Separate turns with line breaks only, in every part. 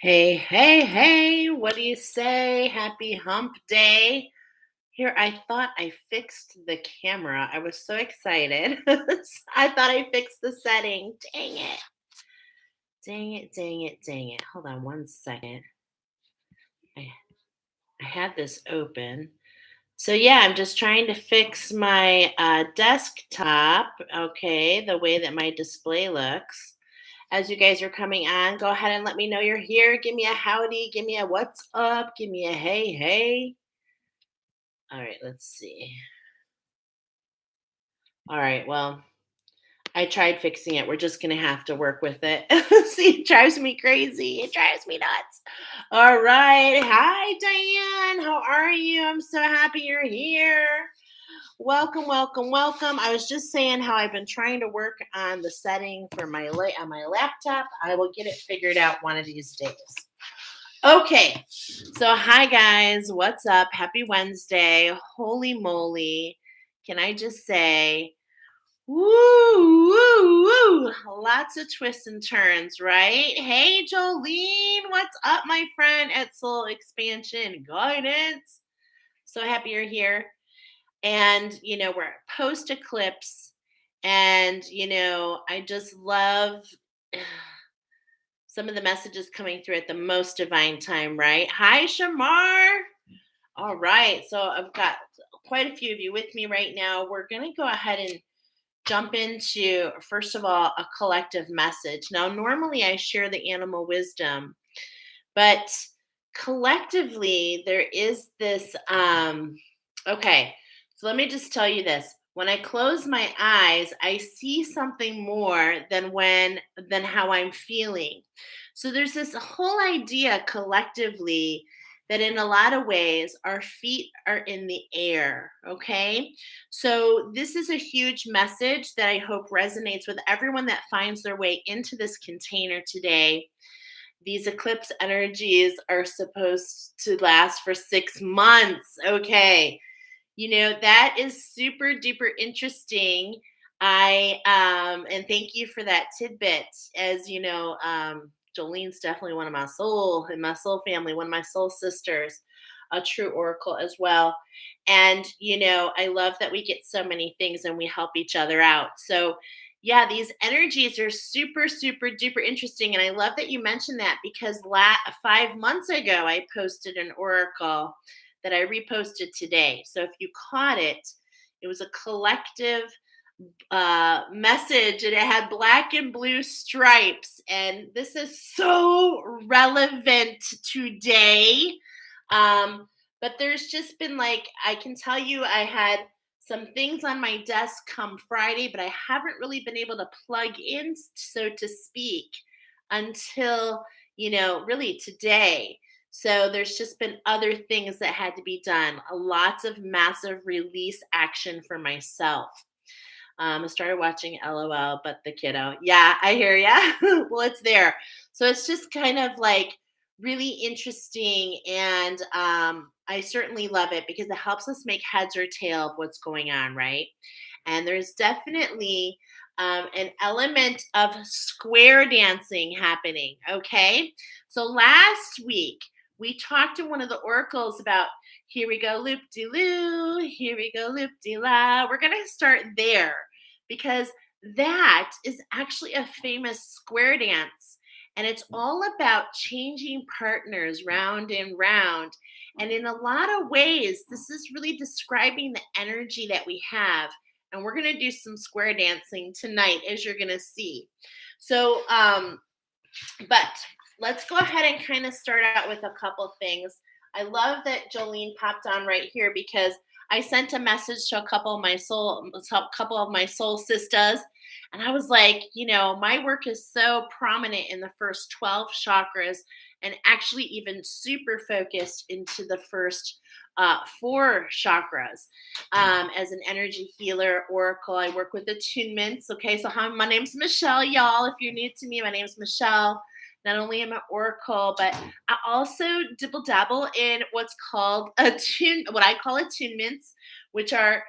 Hey, hey, hey, what do you say? Happy hump day. Here, I thought I fixed the camera. I was so excited. I thought I fixed the setting. Dang it. Dang it, dang it, dang it. Hold on one second. I, I had this open. So, yeah, I'm just trying to fix my desktop. Okay, the way that my display looks. As you guys are coming on, go ahead and let me know you're here. Give me a howdy. Give me a what's up. Give me a hey, hey. All right, let's see. All right, well, I tried fixing it. We're just going to have to work with it. See, it drives me crazy. It drives me nuts. All right. Hi, Diane. How are you? I'm so happy you're here. Welcome, welcome, welcome. I was just saying how I've been trying to work on the setting for my on my laptop. I will get it figured out one of these days. Okay. So, hi guys. What's up? Happy Wednesday. Holy moly. Can I just say woo, woo, woo. Lots of twists and turns, right? Hey, Jolene, what's up, my friend at Soul Expansion Guidance? So happy you're here. And, we're post eclipse. And, I just love some of the messages coming through at the most divine time, right? Hi, Shamar. All right. So I've got quite a few of you with me right now. We're going to go ahead and jump into, first of all, a collective message. Now, normally I share the animal wisdom, but collectively there is this okay, so let me just tell you this. When I close my eyes, I see something more than how I'm feeling. So there's this whole idea collectively that in a lot of ways our feet are in the air, okay? So this is a huge message that I hope resonates with everyone that finds their way into this container today. These eclipse energies are supposed to last for 6 months. Okay. That is super duper interesting. And thank you for that tidbit. As you know, Jolene's definitely one of my soul in my soul family, one of my soul sisters, a true oracle as well. And I love that we get so many things and we help each other out. So yeah, these energies are super, super duper interesting. And I love that you mentioned that because 5 months ago, I posted an oracle that I reposted today. So if you caught it, it was a collective message and it had black and blue stripes. And this is so relevant today. But there's just been I can tell you, I had some things on my desk come Friday, but I haven't really been able to plug in, so to speak, until, really today. So there's just been other things that had to be done. Lots of massive release action for myself. I started watching LOL, but the kiddo. Yeah, I hear ya. Well, it's there. So it's just kind of really interesting. And I certainly love it because it helps us make heads or tail of what's going on, right? And there's definitely an element of square dancing happening. Okay. So last week, we talked to one of the oracles about here we go, loop de loo, here we go, loop de la. We're going to start there because that is actually a famous square dance. And it's all about changing partners round and round. And in a lot of ways, this is really describing the energy that we have. And we're going to do some square dancing tonight, as you're going to see. So, but let's go ahead and kind of start out with a couple things. I love that Jolene popped on right here because I sent a message to a couple of my soul sisters, and I was like, my work is so prominent in the first 12 chakras, and actually even super focused into the first 4 chakras. As an energy healer oracle, I work with attunements. Okay, so hi, my name's Michelle, y'all. If you're new to me, my name's Michelle. Not only am I oracle, but I also dibble dabble in what I call attunements, which are,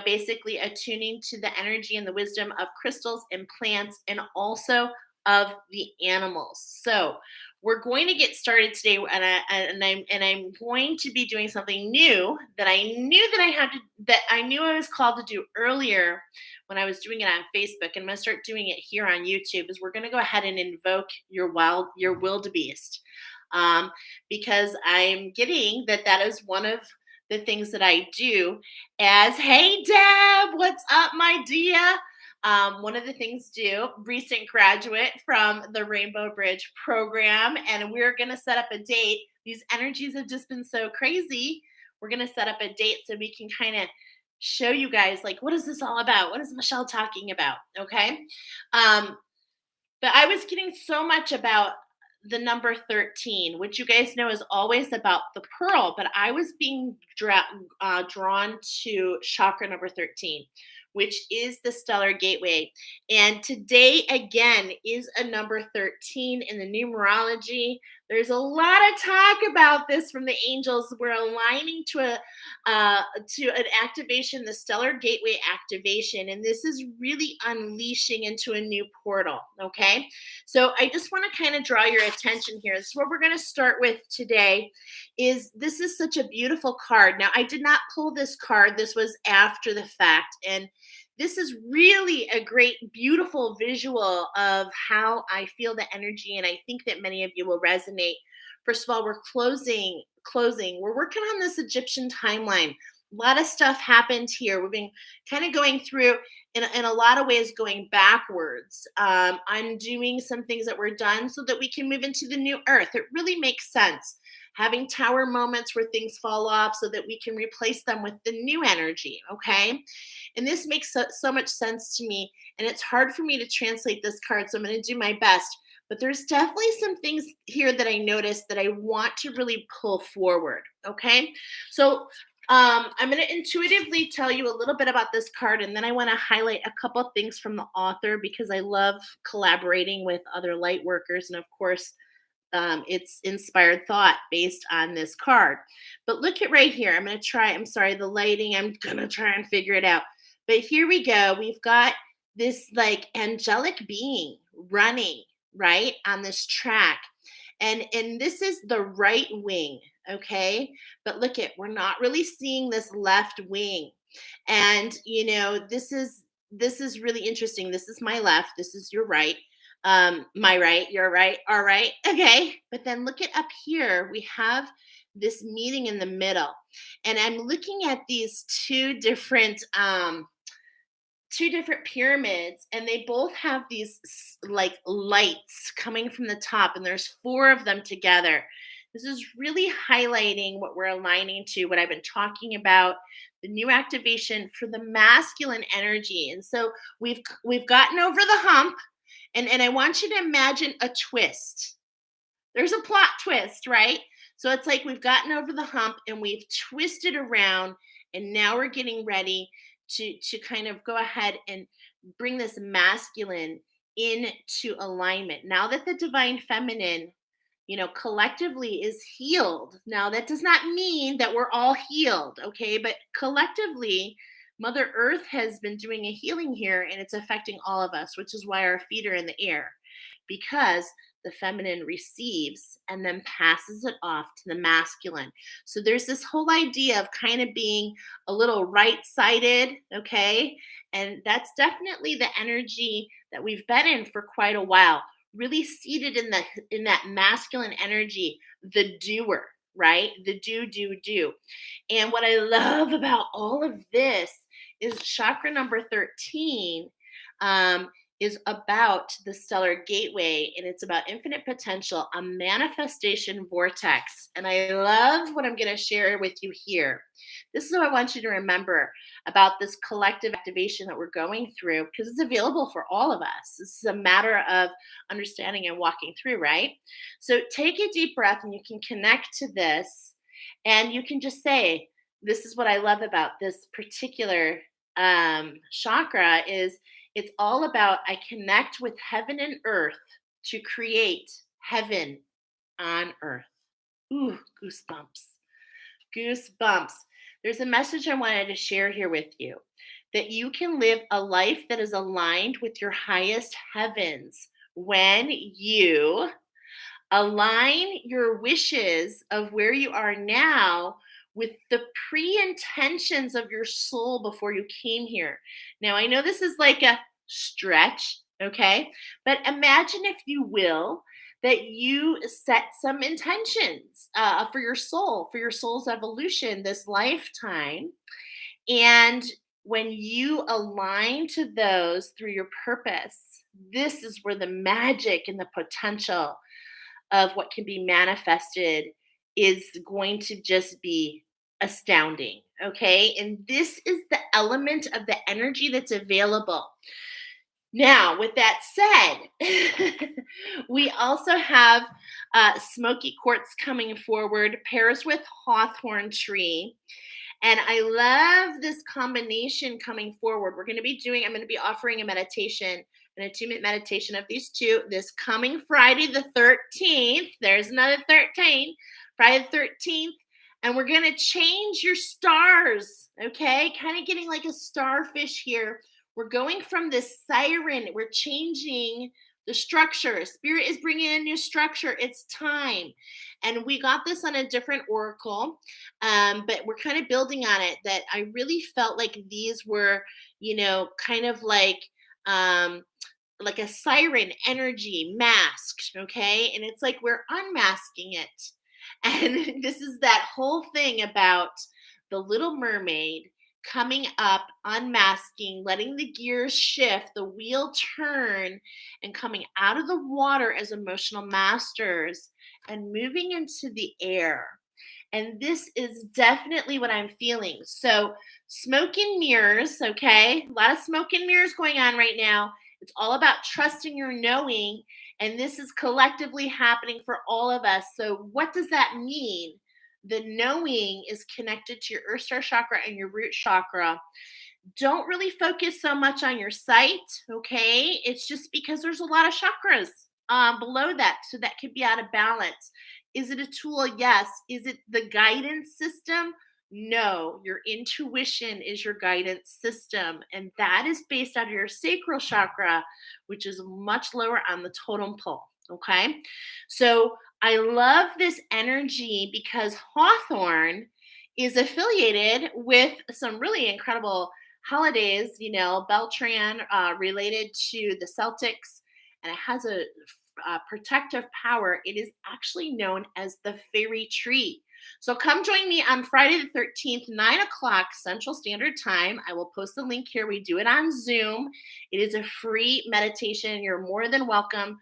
basically attuning to the energy and the wisdom of crystals and plants and also of the animals. So we're going to get started today, and I'm going to be doing something new that I knew that I knew I was called to do earlier when I was doing it on Facebook, and I'm going to start doing it here on YouTube. Is we're going to go ahead and invoke your wildebeest, because I'm getting that is one of the things that I do. As hey Deb, what's up, my dear? One of the things recent graduate from the Rainbow Bridge program, and we're going to set up a date. These energies have just been so crazy. We're going to set up a date so we can kind of show you guys, like, what is this all about? What is Michelle talking about? Okay. But I was getting so much about the number 13, which you guys know is always about the pearl, but I was being drawn to chakra number 13, which is the stellar gateway. And today, again, is a number 13 in the numerology. There's a lot of talk about this from the angels. We're aligning to an activation, the stellar gateway activation, and this is really unleashing into a new portal. Okay, so I just want to kind of draw your attention here. This is what we're going to start with today. This is such a beautiful card. Now, I did not pull this card. This was after the fact, and this is really a great, beautiful visual of how I feel the energy, and I think that many of you will resonate. First of all, we're closing. We're working on this Egyptian timeline. A lot of stuff happened here. We've been kind of going through, in a lot of ways, going backwards, undoing some things that were done so that we can move into the new earth. It really makes sense. Having tower moments where things fall off so that we can replace them with the new energy, okay? And this makes so much sense to me, and it's hard for me to translate this card, so I'm going to do my best. But there's definitely some things here that I noticed that I want to really pull forward, okay? So I'm going to intuitively tell you a little bit about this card, and then I want to highlight a couple of things from the author because I love collaborating with other light workers, and of course, it's inspired thought based on this card. But look at right here. I'm sorry, the lighting, I'm going to try and figure it out. But here we go. We've got this like angelic being running right on this track. And this is the right wing, okay? But look at, we're not really seeing this left wing. And this is really interesting. This is my left, this is your right. My right, your right, all right, okay. But then look at up here, we have this meeting in the middle. And I'm looking at these two different pyramids, and they both have these like lights coming from the top, and there's four of them together. This is really highlighting what we're aligning to, what I've been talking about, the new activation for the masculine energy. And so we've gotten over the hump, and I want you to imagine a twist. There's a plot twist, right? So it's like we've gotten over the hump and we've twisted around, and now we're getting ready to kind of go ahead and bring this masculine into alignment. Now that the divine feminine, collectively is healed. Now, that does not mean that we're all healed, okay? But collectively, Mother Earth has been doing a healing here, and it's affecting all of us, which is why our feet are in the air, because the feminine receives and then passes it off to the masculine. So there's this whole idea of kind of being a little right-sided, okay? And that's definitely the energy that we've been in for quite a while, really seated in that masculine energy, the doer, right? The do. And what I love about all of this is chakra number 13 is about the stellar gateway, and it's about infinite potential, a manifestation vortex. And I love what I'm going to share with you here. This is what I want you to remember about this collective activation that we're going through, because it's available for all of us. This is a matter of understanding and walking through, right? So take a deep breath, and you can connect to this, and you can just say, this is what I love about this particular chakra is it's all about, I connect with heaven and earth to create heaven on earth. Ooh, goosebumps. There's a message I wanted to share here with you, that you can live a life that is aligned with your highest heavens when you Align your wishes of where you are now with the pre-intentions of your soul before you came here. Now, I know this is like a stretch, okay? But imagine, if you will, that you set some intentions for your soul's evolution this lifetime. And when you align to those through your purpose, this is where the magic and the potential of what can be manifested is going to just be astounding. Okay. And this is the element of the energy that's available. Now, with that said, we also have smoky quartz coming forward, pairs with hawthorn tree. And I love this combination coming forward. I'm going to be offering a meditation, an attunement meditation of these two this coming Friday the 13th. There's another 13, Friday the 13th. And we're going to change your stars, okay? Kind of getting like a starfish here. We're going from this siren, we're changing the structure. Spirit is bringing in a new structure. It's time. And we got this on a different oracle, but we're kind of building on it. That I really felt like these were, kind of like a siren energy masked, okay? And it's like we're unmasking it. And this is that whole thing about the Little Mermaid coming up, unmasking, letting the gears shift, the wheel turn, and coming out of the water as emotional masters and moving into the air. And this is definitely what I'm feeling. So, smoke and mirrors, okay? A lot of smoke and mirrors going on right now. It's all about trusting your knowing. And this is collectively happening for all of us. So, what does that mean? The knowing is connected to your earth star chakra and your root chakra. Don't really focus so much on your sight, okay? It's just because there's a lot of chakras below that, so that could be out of balance. Is it a tool? Yes. Is it the guidance system? No. Your intuition is your guidance system, and that is based out of your sacral chakra, which is much lower on the totem pole, okay? So I love this energy because Hawthorne is affiliated with some really incredible holidays, Beltran related to the Celtics, and it has a protective power. It is actually known as the fairy tree. So come join me on Friday the 13th, 9 o'clock Central Standard Time. I will post the link here. We do it on Zoom. It is a free meditation. You're more than welcome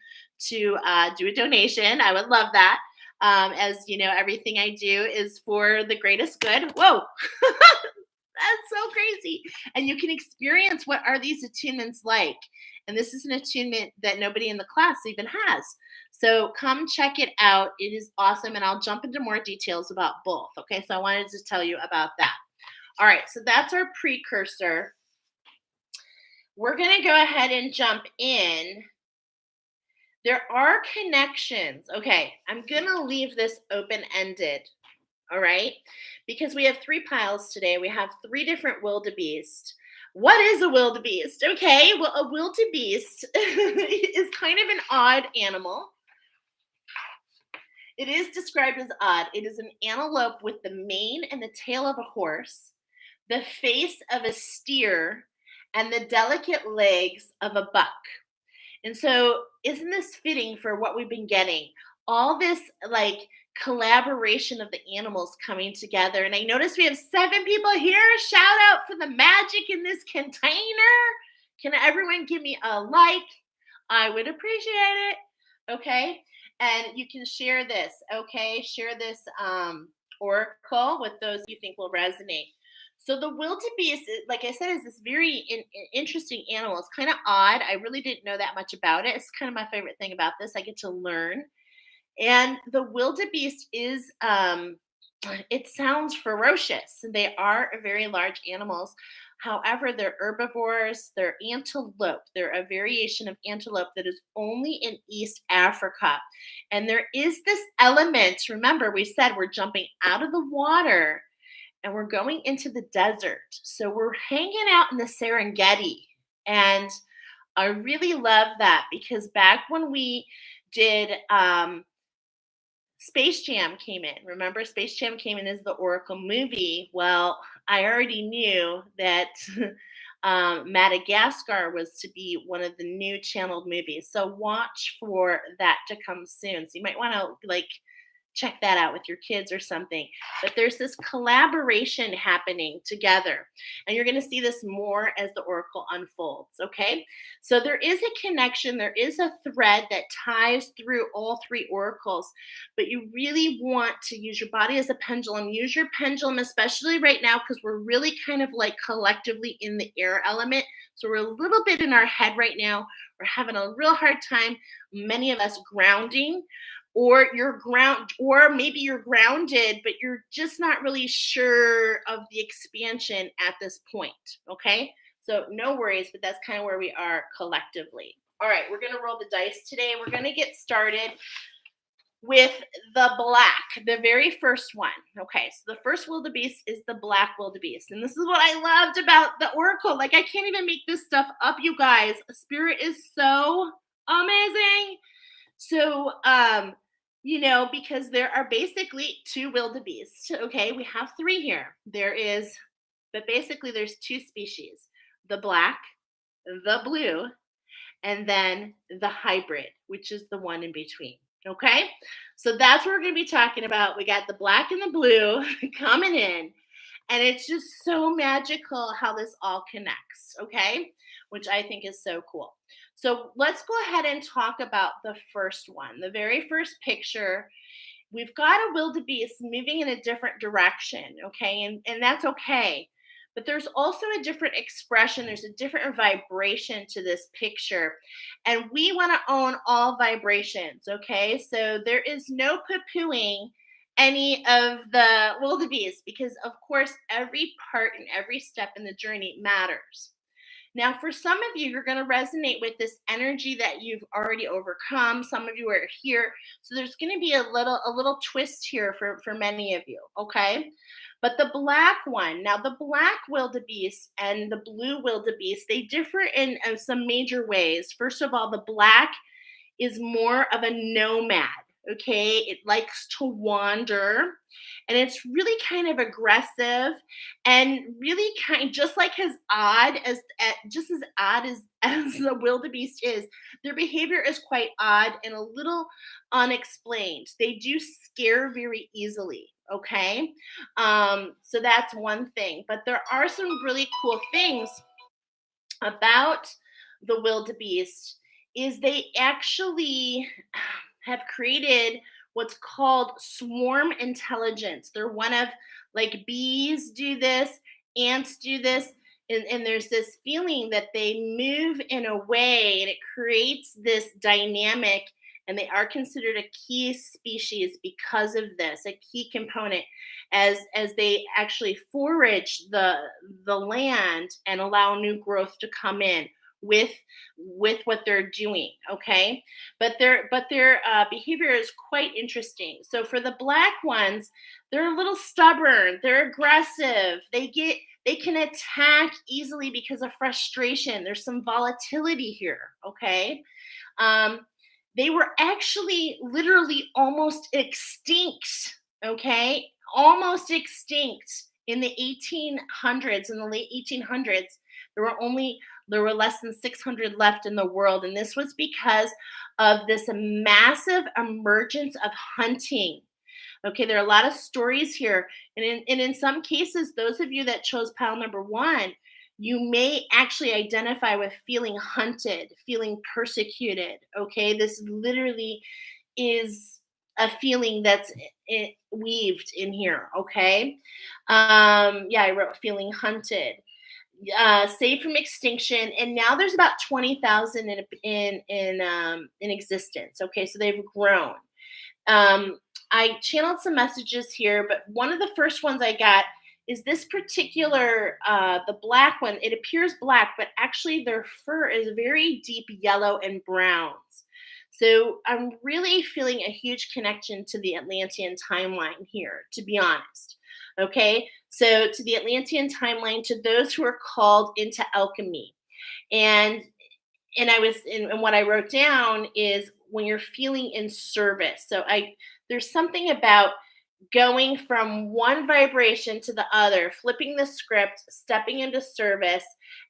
to do a donation. I would love that. As you know, everything I do is for the greatest good. Whoa. That's so crazy. And you can experience what are these attunements like. And this is an attunement that nobody in the class even has. So come check it out. It is awesome. And I'll jump into more details about both. Okay. So I wanted to tell you about that. All right. So that's our precursor. We're going to go ahead and jump in. There are connections. Okay. I'm going to leave this open-ended. All right. Because we have 3 piles today. We have 3 different wildebeest. What is a wildebeest? Okay. Well, a wildebeest is kind of an odd animal. It is described as odd. It is an antelope with the mane and the tail of a horse, the face of a steer, and the delicate legs of a buck. And so, isn't this fitting for what we've been getting? All this like collaboration of the animals coming together. And I notice we have 7 people here. Shout out for the magic in this container. Can everyone give me a like? I would appreciate it. Okay. And you can share this. Okay. Share this oracle with those you think will resonate. So the wildebeest, like I said, is this very interesting animal. It's kind of odd. I really didn't know that much about it. It's kind of my favorite thing about this. I get to learn. And the wildebeest is, it sounds ferocious. They are very large animals. However, they're herbivores. They're antelope. They're a variation of antelope that is only in East Africa. And there is this element. Remember, we said we're jumping out of the water and we're going into the desert. So we're hanging out in the Serengeti. And I really love that because back when we did Space Jam came in. Remember, Space Jam came in as the Oracle movie. Well, I already knew that Madagascar was to be one of the new channeled movies. So watch for that to come soon. So you might want to like check that out with your kids or something. But there's this collaboration happening together. And you're going to see this more as the oracle unfolds. Okay. So there is a connection, there is a thread that ties through all three oracles. But you really want to use your body as a pendulum. Use your pendulum, especially right now, because we're really kind of like collectively in the air element. So we're a little bit in our head right now. We're having a real hard time, many of us, grounding, or you're ground, or maybe you're grounded but you're just not really sure of the expansion at this point. Okay, so no worries, but that's kind of where we are collectively. All right, we're going to roll the dice today. We're going to get started with the black, the very first one. Okay, so the first wildebeest is the black wildebeest, and this is what I loved about the oracle. Like, I can't even make this stuff up, you guys. Spirit is so amazing. So, because there are basically two wildebeest. Okay, we have three here. But basically there's two species: the black, the blue, and then the hybrid, which is the one in between. Okay, so that's what we're going to be talking about. We got the black and the blue coming in, and it's just so magical how this all connects. Okay, which I think is so cool. So let's go ahead and talk about the first one. The very first picture, we've got a wildebeest moving in a different direction, okay? And that's okay. But there's also a different expression, there's a different vibration to this picture. And we want to own all vibrations, okay? So there is no poo-pooing any of the wildebeest, because of course every part and every step in the journey matters. Now, for some of you, you're going to resonate with this energy that you've already overcome. Some of you are here, so there's going to be a little twist here for many of you. Okay, but the black one, now the black wildebeest and the blue wildebeest, they differ in some major ways. First of all, the black is more of a nomad. Okay, it likes to wander, and it's really kind of aggressive, and really kind, just like as odd as just as odd as the wildebeest is. Their behavior is quite odd and a little unexplained. They do scare very easily. Okay, so that's one thing. But there are some really cool things about the wildebeest. Is they actually have created what's called swarm intelligence. They're one of, like, bees do this, ants do this, and there's this feeling that they move in a way and it creates this dynamic, and they are considered a key species because of this, a key component, as they actually forage the land and allow new growth to come in with what they're doing. Okay, but their behavior is quite interesting. So for the black ones, they're a little stubborn, they're aggressive, they can attack easily because of frustration. There's some volatility here. Okay, they were actually literally almost extinct. Okay, almost extinct in the 1800s. In the late 1800s, there were less than 600 left in the world. And this was because of this massive emergence of hunting. Okay, there are a lot of stories here. And in some cases, those of you that chose pile number one, you may actually identify with feeling hunted, feeling persecuted. Okay, this literally is a feeling that's weaved in here. Okay, I wrote feeling hunted. Saved from extinction, and now there's about 20,000 in existence. Okay, so they've grown. I channeled some messages here, but one of the first ones I got is this particular, the black one. It appears black, but actually their fur is very deep yellow and browns. So I'm really feeling a huge connection to the Atlantean timeline here, to be honest. Okay, so to the Atlantean timeline, to those who are called into alchemy. And and what I wrote down is when you're feeling in service. So there's something about going from one vibration to the other, flipping the script, stepping into service,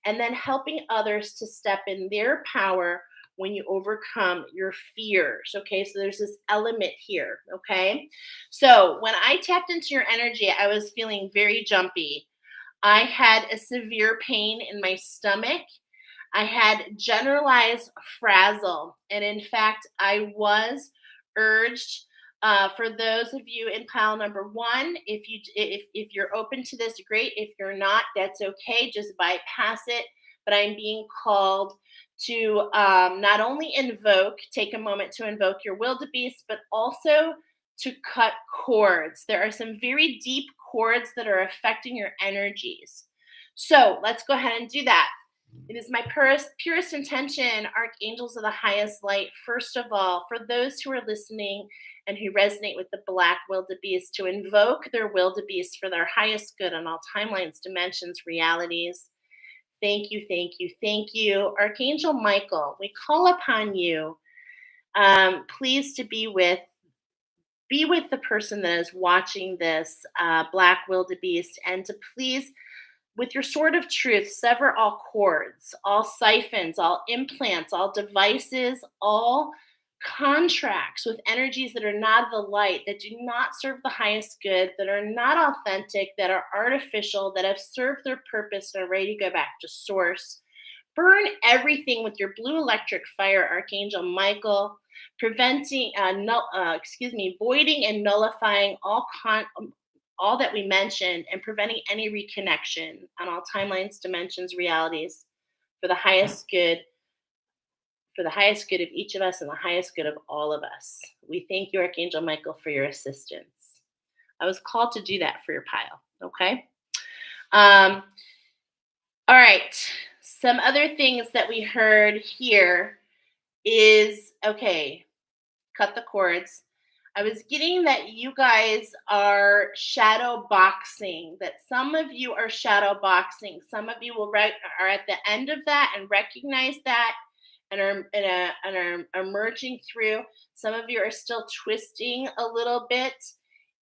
and then helping others to step in their power when you overcome your fears. Okay, so there's this element here. Okay, so when I tapped into your energy, I was feeling very jumpy. I had a severe pain in my stomach. I had generalized frazzle. And in fact, I was urged, for those of you in pile number one, if you're open to this, great. If you're not, that's okay. Just bypass it. But I'm being called to not only take a moment to invoke your wildebeest, but also to cut cords. There are some very deep cords that are affecting your energies. So let's go ahead and do that. It is my purest intention, archangels of the highest light, first of all, for those who are listening and who resonate with the black wildebeest, to invoke their wildebeest for their highest good on all timelines, dimensions, realities. Thank you, thank you, thank you. Archangel Michael, we call upon you, please to be with the person that is watching this black wildebeest, and to please, with your sword of truth, sever all cords, all siphons, all implants, all devices, all contracts with energies that are not the light, that do not serve the highest good, that are not authentic, that are artificial, that have served their purpose and are ready to go back to source. Burn everything with your blue electric fire, Archangel Michael, voiding and nullifying all that we mentioned, and preventing any reconnection on all timelines, dimensions, realities, for the highest good, of each of us and the highest good of all of us. We thank you, Archangel Michael, for your assistance. I was called to do that for your pile. Okay. All right. Some other things that we heard here is, okay, cut the cords. I was getting that you guys are shadow boxing, that some of you are shadow boxing. Some of you are at the end of that and recognize that and are emerging through. Some of you are still twisting a little bit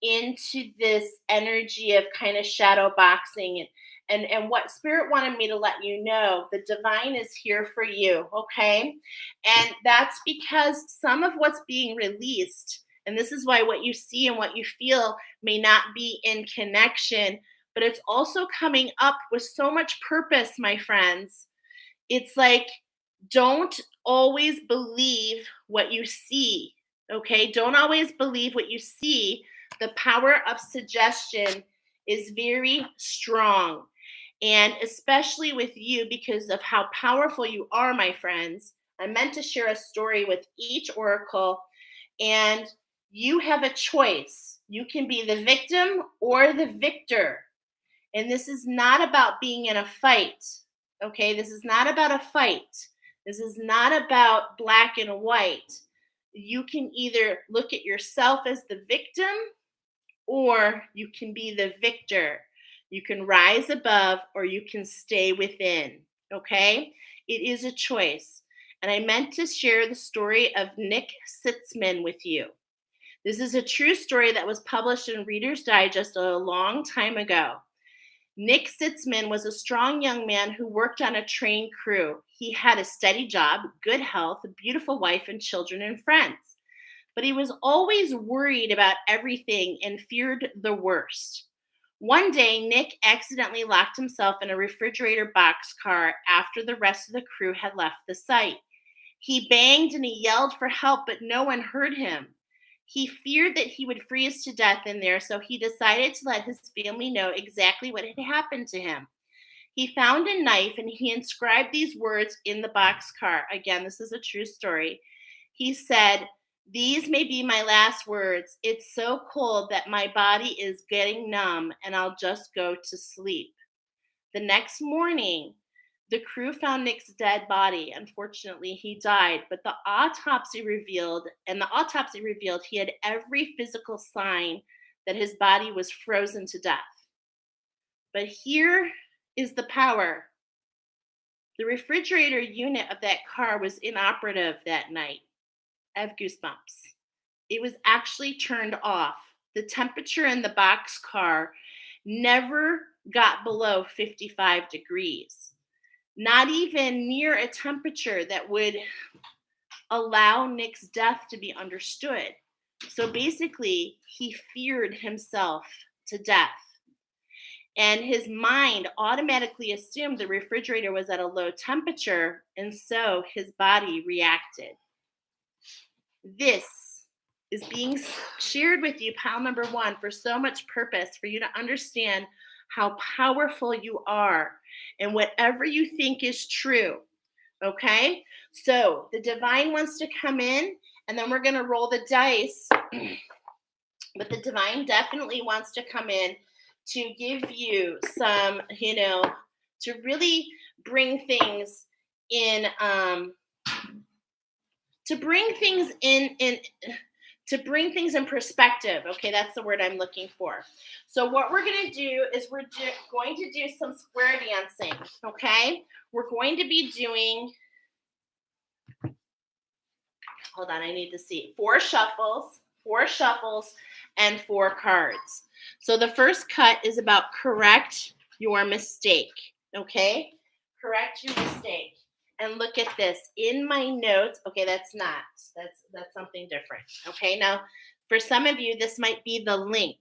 into this energy of kind of shadow boxing. And what Spirit wanted me to let you know, the divine is here for you, okay? And that's because some of what's being released, and this is why what you see and what you feel may not be in connection, but it's also coming up with so much purpose, my friends. It's like, don't always believe what you see, okay? Don't always believe what you see. The power of suggestion is very strong. And especially with you, because of how powerful you are, my friends, I meant to share a story with each oracle, and you have a choice. You can be the victim or the victor. And this is not about being in a fight, okay? This is not about a fight. This is not about black and white. You can either look at yourself as the victim, or you can be the victor. You can rise above, or you can stay within, okay? It is a choice. And I meant to share the story of Nick Sitzman with you. This is a true story that was published in Reader's Digest a long time ago. Nick Sitzman was a strong young man who worked on a train crew. He had a steady job, good health, a beautiful wife, and children and friends. But he was always worried about everything and feared the worst. One day, Nick accidentally locked himself in a refrigerator boxcar after the rest of the crew had left the site. He banged and he yelled for help, but no one heard him. He feared that he would freeze to death in there, so he decided to let his family know exactly what had happened to him. He found a knife and he inscribed these words in the boxcar. Again, this is a true story. He said, "These may be my last words. It's so cold that my body is getting numb and I'll just go to sleep." The next morning, the crew found Nick's dead body. Unfortunately, he died, but the autopsy revealed he had every physical sign that his body was frozen to death. But here is the power. The refrigerator unit of that car was inoperative that night. I have goosebumps. It was actually turned off. The temperature in the box car never got below 55 degrees, not even near a temperature that would allow Nick's death to be understood. So basically, he feared himself to death. And his mind automatically assumed the refrigerator was at a low temperature, and so his body reacted. This is being shared with you, pile number one, for so much purpose, for you to understand how powerful you are and whatever you think is true. Okay? So the divine wants to come in, and then we're going to roll the dice. But the divine definitely wants to come in to give you some, to really bring things in, to bring things in perspective. Okay, that's the word I'm looking for. So what we're going to do is we're going to do some square dancing. Okay, we're going to be doing. Hold on, I need to see 4 shuffles, and 4 cards. So the first cut is about correct your mistake. Okay, correct your mistake. And look at this in my notes. Okay, that's something different. Okay, now for some of you, this might be the link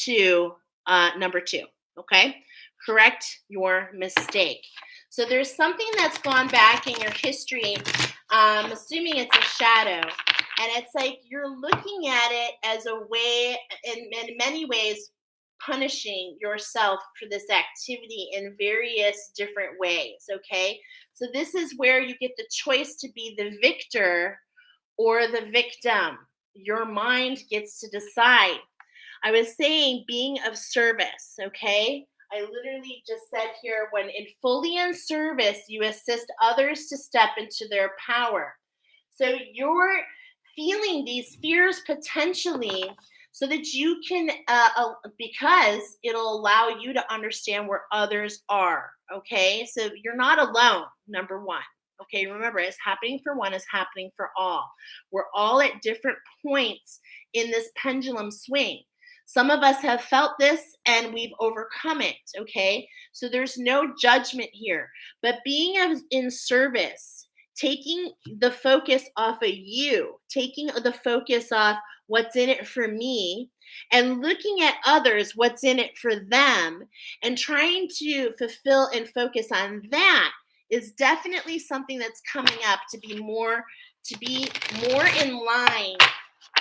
to number 2. Okay, correct your mistake. So there's something that's gone back in your history. I'm assuming it's a shadow, and it's like you're looking at it as a way, in many ways, punishing yourself for this activity in various different ways. Okay, so this is where you get the choice to be the victor or the victim. Your mind gets to decide. I was saying being of service. Okay, I literally just said here, when fully in service, you assist others to step into their power. So you're feeling these fears potentially so that you can, because it'll allow you to understand where others are. Okay, so you're not alone, number one. Okay, remember, it's happening for one, it's happening for all. We're all at different points in this pendulum swing. Some of us have felt this and we've overcome it, okay? So there's no judgment here. But being in service, taking the focus off of you, taking the focus off what's in it for me, and looking at others, what's in it for them, and trying to fulfill and focus on that is definitely something that's coming up to be more in line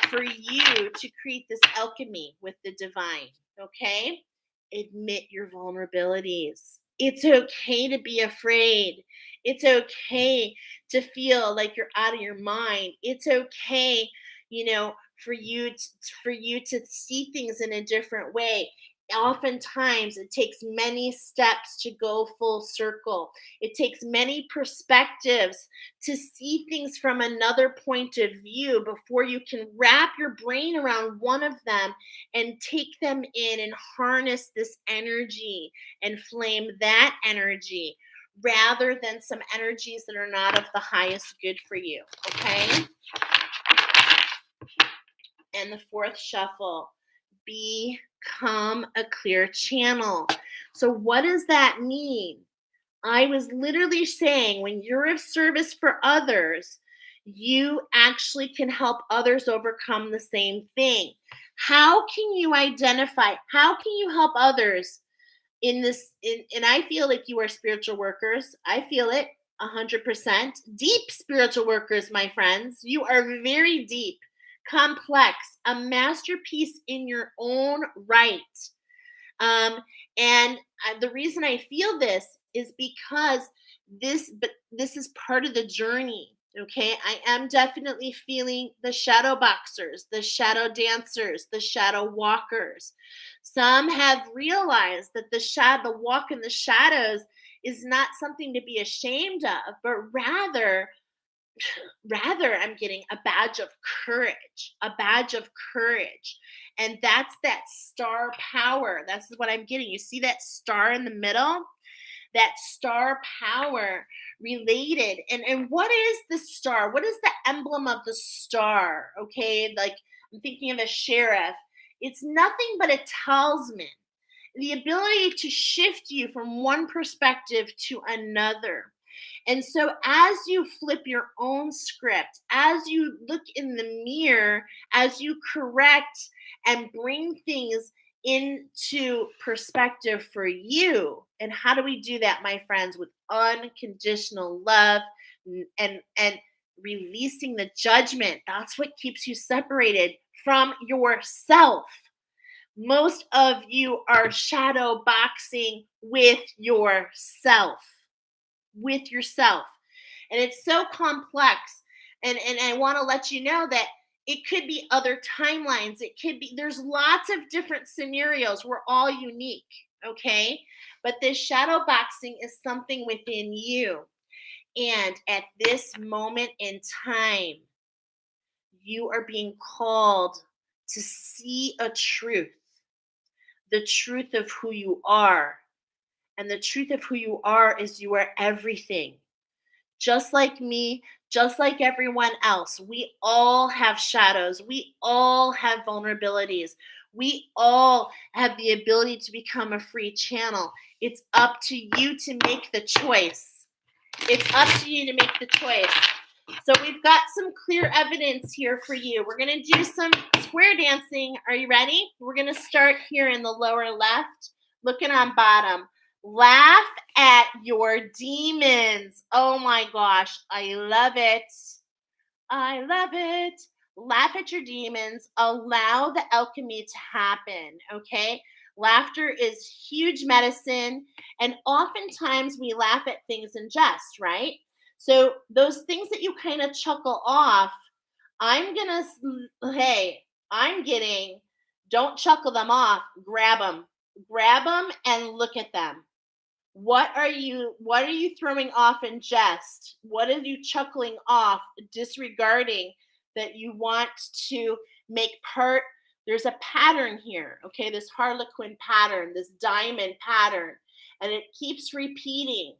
for you to create this alchemy with the divine. Okay, admit your vulnerabilities. It's okay to be afraid. It's okay to feel like you're out of your mind. It's okay, for you to see things in a different way. Oftentimes it takes many steps to go full circle. It takes many perspectives to see things from another point of view before you can wrap your brain around one of them and take them in and harness this energy and flame that energy rather than some energies that are not of the highest good for you. Okay? And the 4th shuffle, become a clear channel. So what does that mean? I was literally saying, when you're of service for others, you actually can help others overcome the same thing. How can you identify? How can you help others in this? And I feel like you are spiritual workers. I feel it 100%. Deep spiritual workers, my friends. You are very deep, complex, a masterpiece in your own right. And the reason I feel this is because this is part of the journey. Okay, I am definitely feeling the shadow boxers, the shadow dancers, the shadow walkers. Some have realized that the walk in the shadows is not something to be ashamed of, but rather I'm getting a badge of courage, And that's that star power. That's what I'm getting. You see that star in the middle? that star power related. And what is the star? What is the emblem of the star? Okay, like I'm thinking of a sheriff. It's nothing but a talisman, the ability to shift you from one perspective to another. And so, as you flip your own script, as you look in the mirror, as you correct and bring things into perspective for you. And how do we do that, my friends? With unconditional love and releasing the judgment. That's what keeps you separated from yourself. Most of you are shadow boxing with yourself, and it's so complex. And I want to let you know that it could be other timelines. It could be, there's lots of different scenarios. We're all unique, okay? But this shadow boxing is something within you. And at this moment in time, you are being called to see a truth, the truth of who you are. And the truth of who you are is you are everything. Just like me, just like everyone else, we all have shadows. We all have vulnerabilities. We all have the ability to become a free channel. It's up to you to make the choice. It's up to you to make the choice. So we've got some clear evidence here for you. We're going to do some square dancing. Are you ready? We're going to start here in the lower left, looking on bottom. Laugh at your demons. Oh my gosh, I love it. I love it. Laugh at your demons. Allow the alchemy to happen, okay? Laughter is huge medicine, and oftentimes we laugh at things in jest, right? So those things that you kind of chuckle off, don't chuckle them off, grab them and look at them. What are you throwing off in jest? What are you chuckling off, disregarding that you want to make part? There's a pattern here, okay? This harlequin pattern, this diamond pattern, and it keeps repeating.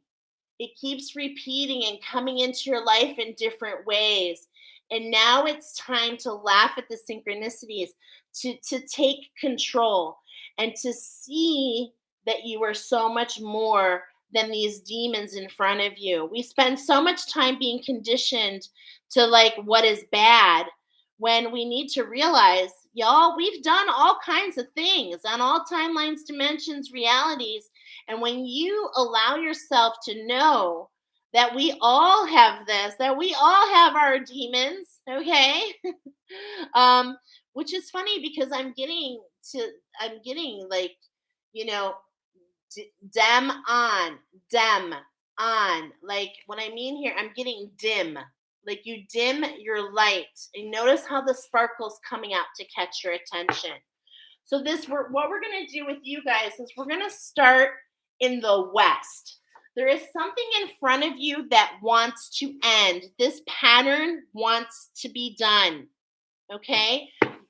It keeps repeating and coming into your life in different ways. And now it's time to laugh at the synchronicities, to take control, and to see that you are so much more than these demons in front of you. We spend so much time being conditioned to like what is bad, when we need to realize, y'all, we've done all kinds of things on all timelines, dimensions, realities. And when you allow yourself to know that we all have this, that we all have our demons, okay? Which is funny because I'm getting like, you know, dem on. Like what I mean here, I'm getting dim. Like you dim your light. And notice how the sparkle's coming out to catch your attention. So what we're going to do with you guys is we're going to start in the west. There is something in front of you that wants to end. This pattern wants to be done. Okay?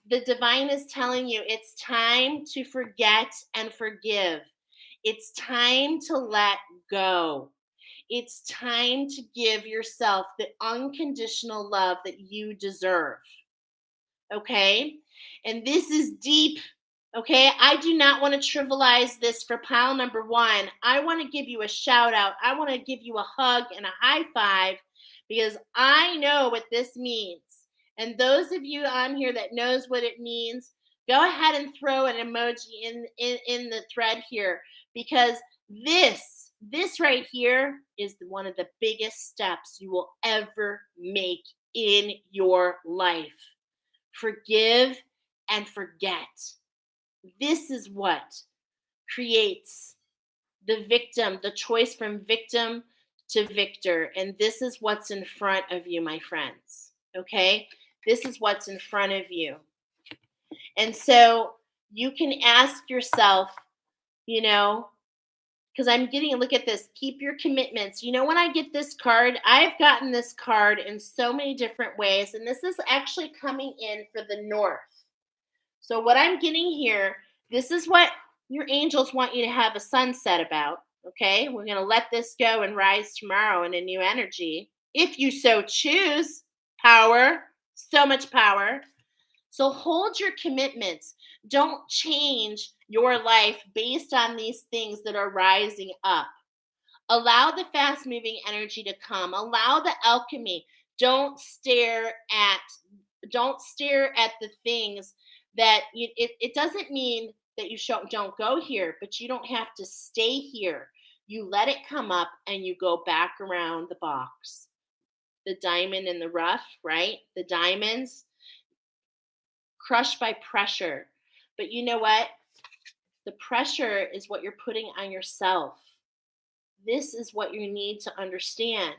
The divine is telling you it's time to forget and forgive. It's time to let go. It's time to give yourself the unconditional love that you deserve. Okay? And this is deep. Okay? I do not want to trivialize this for pile number one. I want to give you a shout out. I want to give you a hug and a high five because I know what this means. And those of you on here that knows what it means, go ahead and throw an emoji in the thread here, because this right here is one of the biggest steps you will ever make in your life. Forgive and forget. This is what creates the victim, the choice from victim to victor. And this is what's in front of you, my friends. Okay? This is what's in front of you. And so you can ask yourself, because I'm getting, look at this, keep your commitments. When I get this card, I've gotten this card in so many different ways. And this is actually coming in for the north. So what I'm getting here, this is what your angels want you to have a sunset about. Okay, we're going to let this go and rise tomorrow in a new energy. If you so choose, power, so much power. So hold your commitments. Don't change your life based on these things that are rising up. Allow the fast moving energy to come. Allow the alchemy. Don't stare at the things that it doesn't mean that you don't go here, but you don't have to stay here. You let it come up and you go back around the box. The diamond in the rough, right? The diamonds crushed by pressure. But you know what? The pressure is what you're putting on yourself. This is what you need to understand.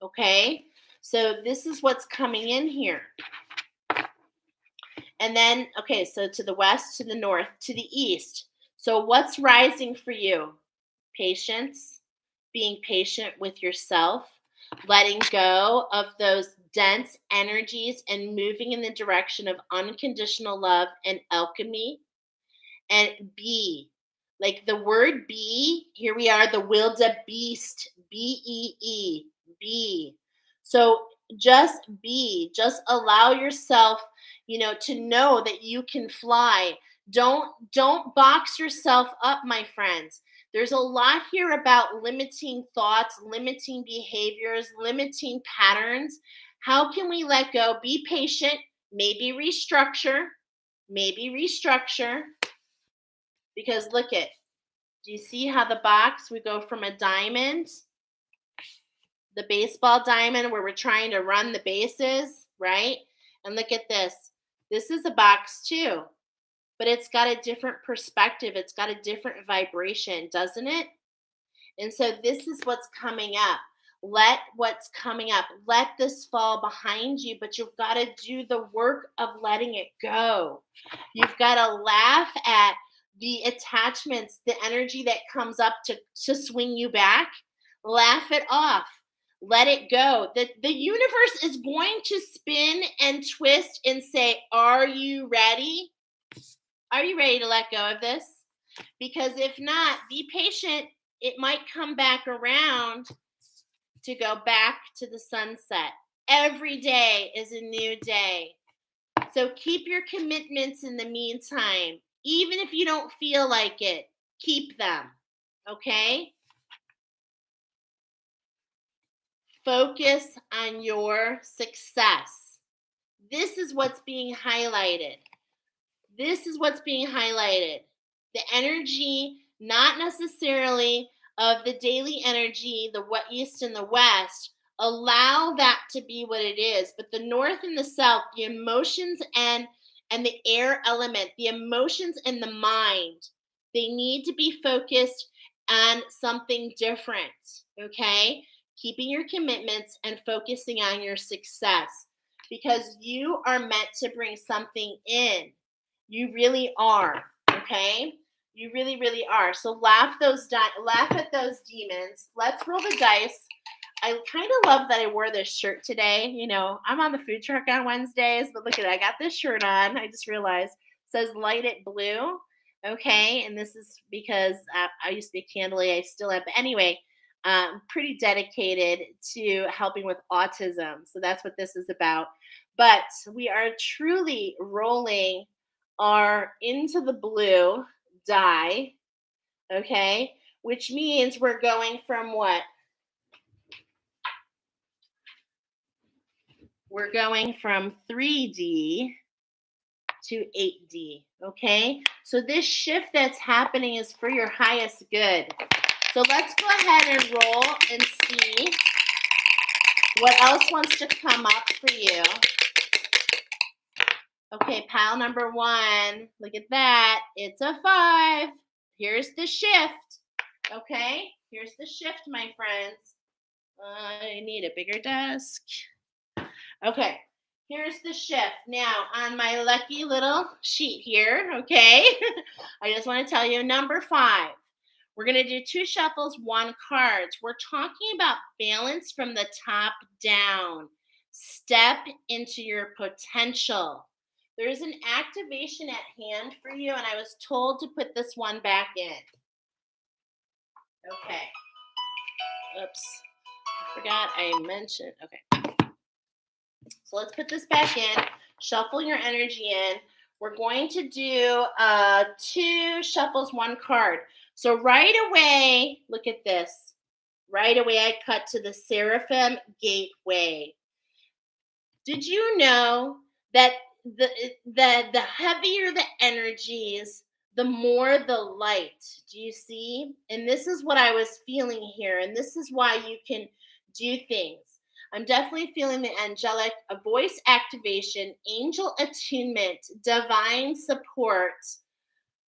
Okay? So this is what's coming in here. And then, okay, so to the west, to the north, to the east. So what's rising for you? Patience, being patient with yourself, letting go of those dense energies and moving in the direction of unconditional love and alchemy. And be, like the word be, here we are, the Wildebeest, B-E-E, be. So just be, just allow yourself, to know that you can fly. Don't box yourself up, my friends. There's a lot here about limiting thoughts, limiting behaviors, limiting patterns. How can we let go? Be patient, maybe restructure. Because look do you see how the box, we go from a diamond, the baseball diamond where we're trying to run the bases, right? And look at this. This is a box too, but it's got a different perspective. It's got a different vibration, doesn't it? And so this is what's coming up. Let what's coming up, let this fall behind you, but you've got to do the work of letting it go. You've got to laugh at the attachments, the energy that comes up to swing you back. Laugh it off. Let it go. The universe is going to spin and twist and say, are you ready? Are you ready to let go of this? Because if not, be patient. It might come back around to go back to the sunset. Every day is a new day. So keep your commitments in the meantime. Even if you don't feel like it, keep them. Okay? Focus on your success. This is what's being highlighted. The energy, not necessarily of the daily energy, the east and the west. Allow that to be what it is. But the north and the south, the emotions and the air element, the emotions and the mind, they need to be focused on something different. Okay? Keeping your commitments and focusing on your success, because you are meant to bring something in. You really are. Okay? You really, really are. So laugh at those demons. Let's roll the dice. I kind of love that I wore this shirt today. I'm on the food truck on Wednesdays, but look at it. I got this shirt on. I just realized it says light it blue. Okay. And this is because I used to be a candle lady. I still am. But anyway, pretty dedicated to helping with autism. So that's what this is about. But we are truly rolling our into the blue die. Okay. Which means we're going from what? We're going from 3D to 8D, okay? So this shift that's happening is for your highest good. So let's go ahead and roll and see what else wants to come up for you. Okay, pile number 1. Look at that. It's a 5. Here's the shift, okay? Here's the shift, my friends. I need a bigger desk. Okay, here's the shift. Now, on my lucky little sheet here, okay, I just want to tell you number 5. We're going to do 2 shuffles, 1 card. We're talking about balance from the top down. Step into your potential. There's an activation at hand for you, and I was told to put this one back in. Okay. Oops. I forgot I mentioned. Okay. So let's put this back in. Shuffle your energy in. We're going to do 2 shuffles, 1 card. So right away, look at this. Right away, I cut to the Seraphim Gateway. Did you know that the heavier the energies, the more the light? Do you see? And this is what I was feeling here, and this is why you can do things. I'm definitely feeling the angelic, a voice activation, angel attunement, divine support.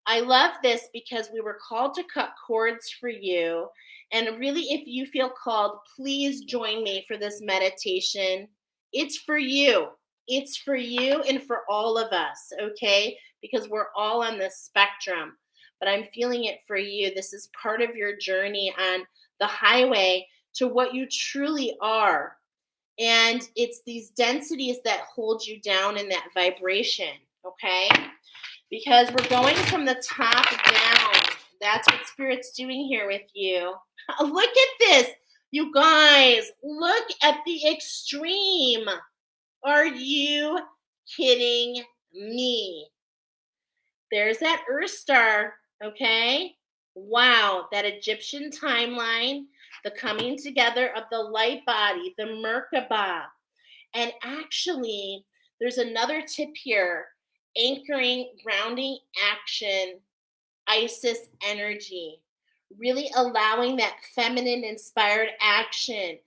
I love this because we were called to cut cords for you. And really, if you feel called, please join me for this meditation. It's for you. It's for you and for all of us, okay? Because we're all on the spectrum. But I'm feeling it for you. This is part of your journey on the highway to what you truly are. And it's these densities that hold you down in that vibration, okay? Because we're going from the top down. That's what Spirit's doing here with you. Look at this. You guys, look at the extreme. Are you kidding me? There's that Earth star, okay? Wow, that Egyptian timeline, the coming together of the light body, the Merkaba. And actually, there's another tip here, anchoring, grounding action, Isis energy, really allowing that feminine inspired action,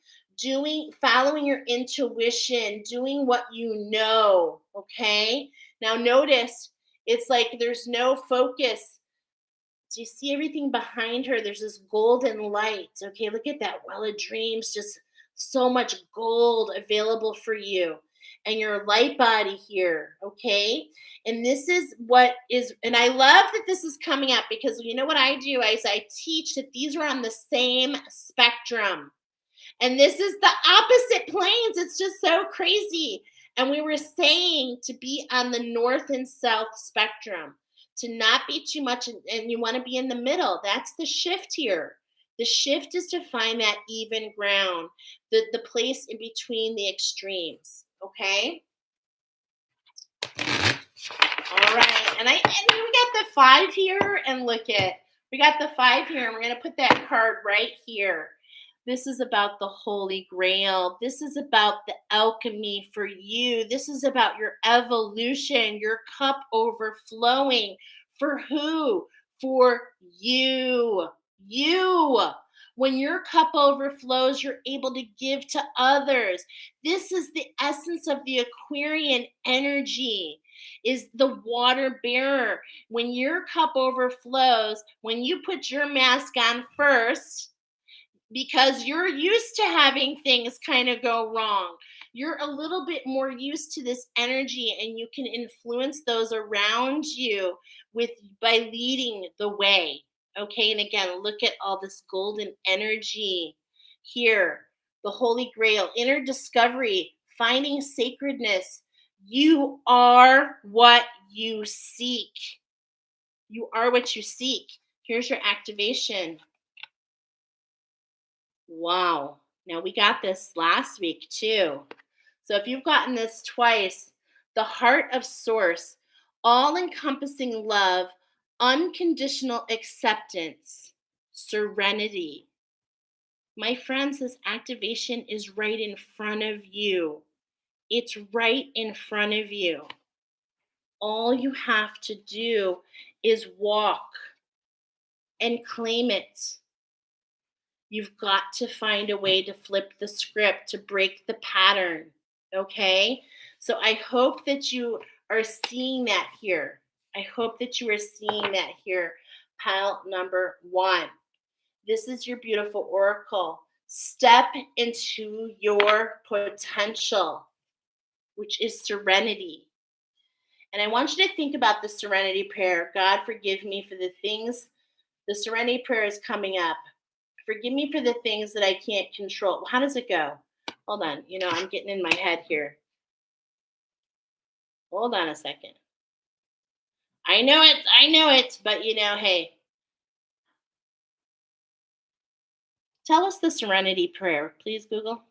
following your intuition, doing what you know, okay? Now notice it's like there's no focus. Do you see everything behind her? There's this golden light. Okay, look at that well of dreams, just so much gold available for you. And your light body here, okay? And this is what is, and I love that this is coming up because you know what I do is I teach that these are on the same spectrum. And this is the opposite planes. It's just so crazy. And we were saying to be on the north and south spectrum, to not be too much, and you want to be in the middle. That's the shift here. The shift is to find that even ground, the place in between the extremes. Okay? All right. And we got the 5 here, and look at, we got the 5 here, and we're going to put that card right here. This is about the Holy Grail. This is about the alchemy for you. This is about your evolution, your cup overflowing. For who? For you. You. When your cup overflows, you're able to give to others. This is the essence of the Aquarian energy, is the water bearer. When your cup overflows, when you put your mask on first, because you're used to having things kind of go wrong. You're a little bit more used to this energy, and you can influence those around you by leading the way. Okay, and again, look at all this golden energy here. The Holy Grail, inner discovery, finding sacredness. You are what you seek. You are what you seek. Here's your activation. Wow. Now we got this last week too. So if you've gotten this twice, the heart of source, all encompassing love, unconditional acceptance, serenity. My friends, this activation is right in front of you. It's right in front of you. All you have to do is walk and claim it. You've got to find a way to flip the script, to break the pattern. Okay? So I hope that you are seeing that here. I hope that you are seeing that here. Pile number 1. This is your beautiful oracle. Step into your potential, which is serenity. And I want you to think about the serenity prayer. God, forgive me for the things. The serenity prayer is coming up. Forgive me for the things that I can't control. How does it go? Hold on. I'm getting in my head here. Hold on a second. I know it, but hey. Tell us the serenity prayer, please, Google.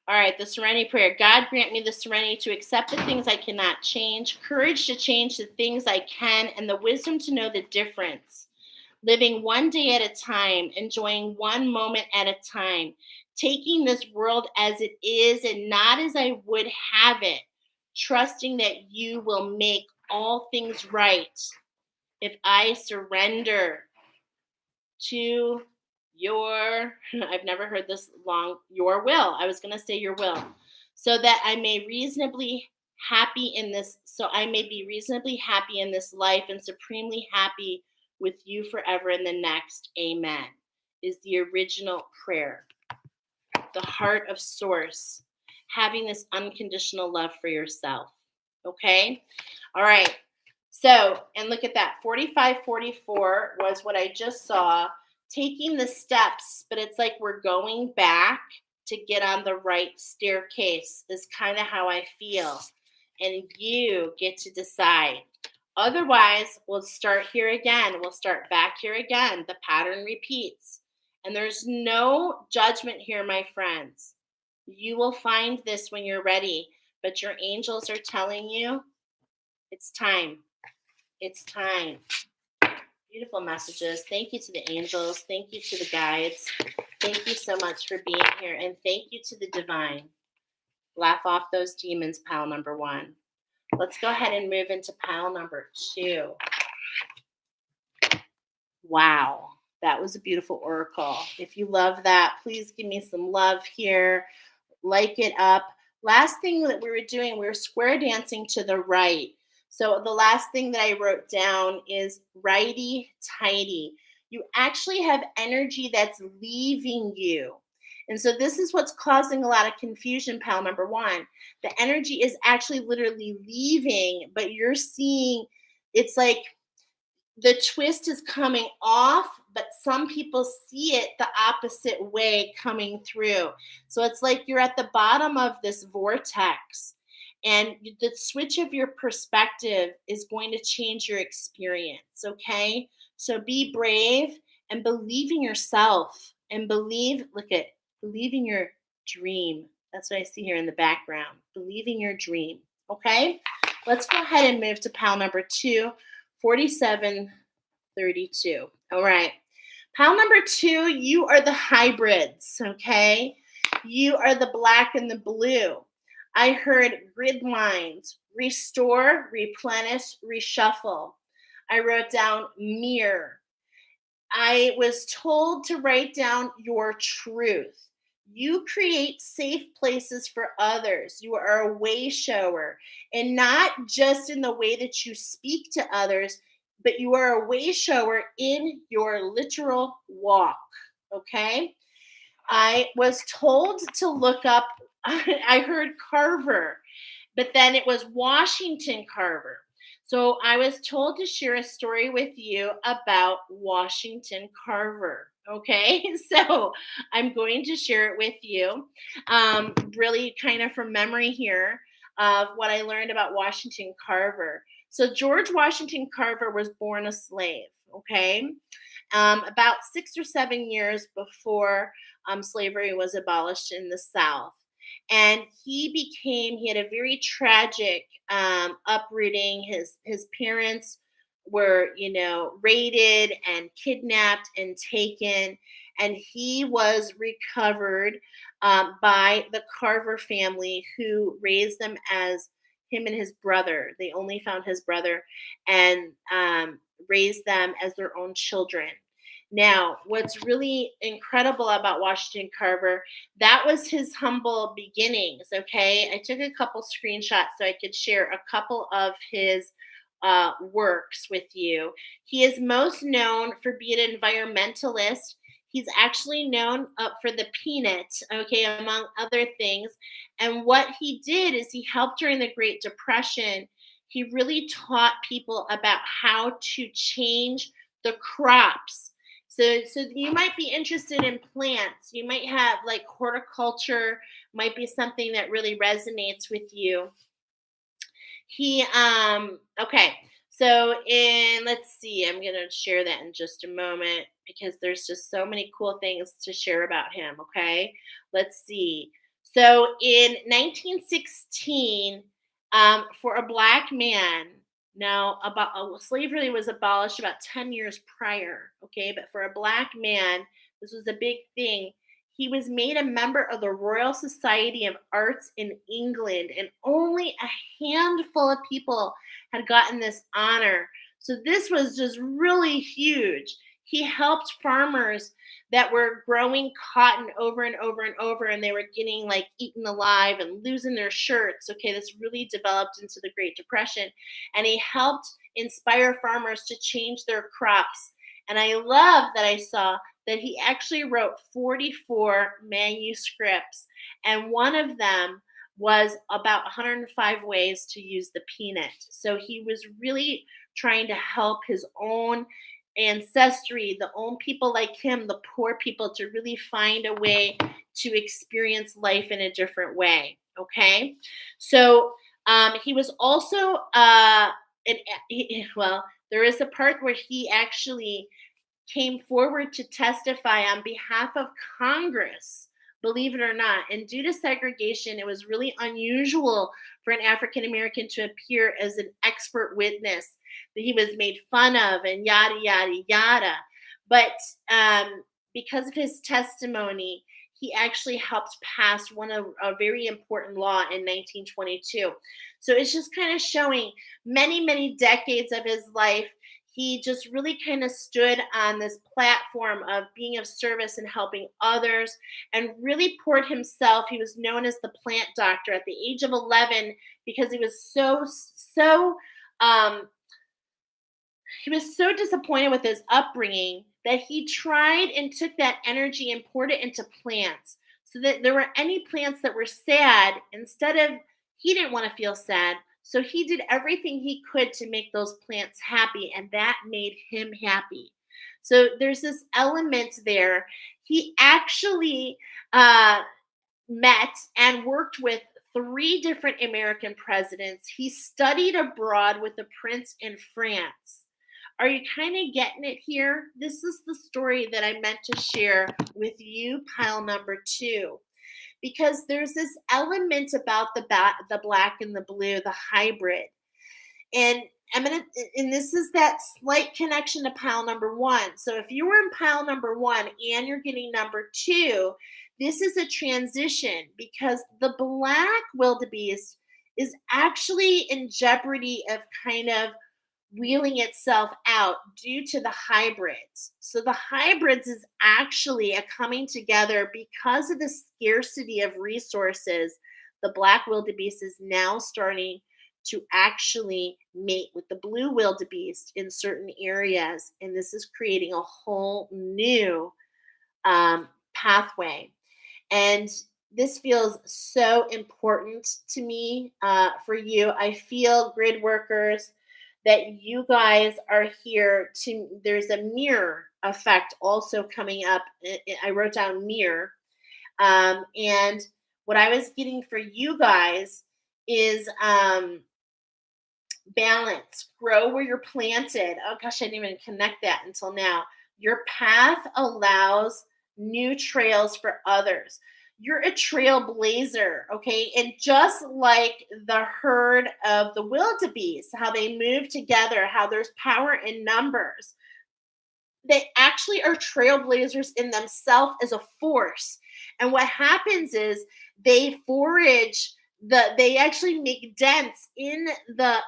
All right, the serenity prayer. God grant me the serenity to accept the things I cannot change, courage to change the things I can, and the wisdom to know the difference. Living one day at a time, enjoying one moment at a time, taking this world as it is and not as I would have it, trusting that you will make all things right if I surrender to your, I've never heard this long, your will. I was going to say your will. So that I may reasonably happy in this, so I may be reasonably happy in this life and supremely happy with you forever in the next. Amen. Is the original prayer. The heart of source. Having this unconditional love for yourself. Okay? All right. So, and look at that. 4544 was what I just saw. Taking the steps, but it's like we're going back to get on the right staircase is kind of how I feel. And you get to decide. Otherwise, we'll start here again. We'll start back here again. The pattern repeats. And there's no judgment here, my friends. You will find this when you're ready. But your angels are telling you it's time. It's time. Beautiful messages. Thank you to the angels. Thank you to the guides. Thank you so much for being here. And thank you to the divine. Laugh off those demons, pile number 1. Let's go ahead and move into pile number 2. Wow. That was a beautiful oracle. If you love that, please give me some love here. Like it up. Last thing that we were doing, we were square dancing to the right. So the last thing that I wrote down is righty-tighty. You actually have energy that's leaving you. And so this is what's causing a lot of confusion, pal number 1. The energy is actually literally leaving, but you're seeing it's like the twist is coming off, but some people see it the opposite way coming through. So it's like you're at the bottom of this vortex. And the switch of your perspective is going to change your experience, okay? So be brave and believe in yourself and believe in your dream. That's what I see here in the background. Believe in your dream, okay? Let's go ahead and move to pile number 2, 4732. All right. Pile number 2, you are the hybrids, okay? You are the black and the blue. I heard grid lines, restore, replenish, reshuffle. I wrote down mirror. I was told to write down your truth. You create safe places for others. You are a way shower, and not just in the way that you speak to others, but you are a way shower in your literal walk, okay? I was told to look up, I heard Carver, but then it was Washington Carver. So I was told to share a story with you about Washington Carver. Okay, so I'm going to share it with you, really kind of from memory here of what I learned about Washington Carver. So George Washington Carver was born a slave, okay, about 6 or 7 years before slavery was abolished in the South. And he had a very tragic uprooting. His parents were, raided and kidnapped and taken. And he was recovered by the Carver family, who raised them as him and his brother. They only found his brother and raised them as their own children. Now, what's really incredible about Washington Carver, that was his humble beginnings, okay? I took a couple screenshots so I could share a couple of his works with you. He is most known for being an environmentalist. He's actually known for the peanut, okay, among other things. And what he did is he helped during the Great Depression. He really taught people about how to change the crops. So you might be interested in plants. You might have like horticulture, might be something that really resonates with you. Okay. So let's see, I'm going to share that in just a moment because there's just so many cool things to share about him. Okay. Let's see. So in 1916, for a black man, now about slavery was abolished about 10 years prior. Okay. But for a black man, this was a big thing. He was made a member of the Royal Society of Arts in England, and only a handful of people had gotten this honor. So this was just really huge. He helped farmers that were growing cotton over and over and over, and they were getting like eaten alive and losing their shirts. Okay, this really developed into the Great Depression. And he helped inspire farmers to change their crops. And I love that I saw that he actually wrote 44 manuscripts, and one of them was about 105 ways to use the peanut. So he was really trying to help his own ancestry, the own people like him, the poor people, to really find a way to experience life in a different way. Okay. So he was also, well, there is a part where he actually came forward to testify on behalf of Congress, believe it or not. And due to segregation, it was really unusual for an African American to appear as an expert witness, that he was made fun of and yada, yada, yada. But because of his testimony, he actually helped pass a very important law in 1922. So it's just kind of showing many, many decades of his life. He just really kind of stood on this platform of being of service and helping others, and really poured himself. He was known as the plant doctor at the age of 11 because he was he was so disappointed with his upbringing that he tried and took that energy and poured it into plants, so that there were any plants that were sad, instead of, he didn't want to feel sad. So he did everything he could to make those plants happy, and that made him happy. So there's this element there. He actually met and worked with three different American presidents. He studied abroad with the prince in France. Are you kind of getting it here? This is the story that I meant to share with you, pile number 2. Because there's this element about the black and the blue, the hybrid. And and this is that slight connection to pile number 1. So if you were in pile number 1 and you're getting number 2, this is a transition, because the black wildebeest is actually in jeopardy of kind of wheeling itself out due to the hybrids. So the hybrids is actually a coming together because of the scarcity of resources. The black wildebeest is now starting to actually mate with the blue wildebeest in certain areas, and this is creating a whole new pathway. And this feels so important to me for you. I feel, grid workers, that you guys are here to, there's a mirror effect also coming up. I wrote down mirror. And what I was getting for you guys is balance. Grow where you're planted. Oh gosh, I didn't even connect that until now. Your path allows new trails for others. You're a trailblazer, okay? And just like the herd of the wildebeest, how they move together, how there's power in numbers, they actually are trailblazers in themselves as a force. And what happens is they forage, they actually make dents in the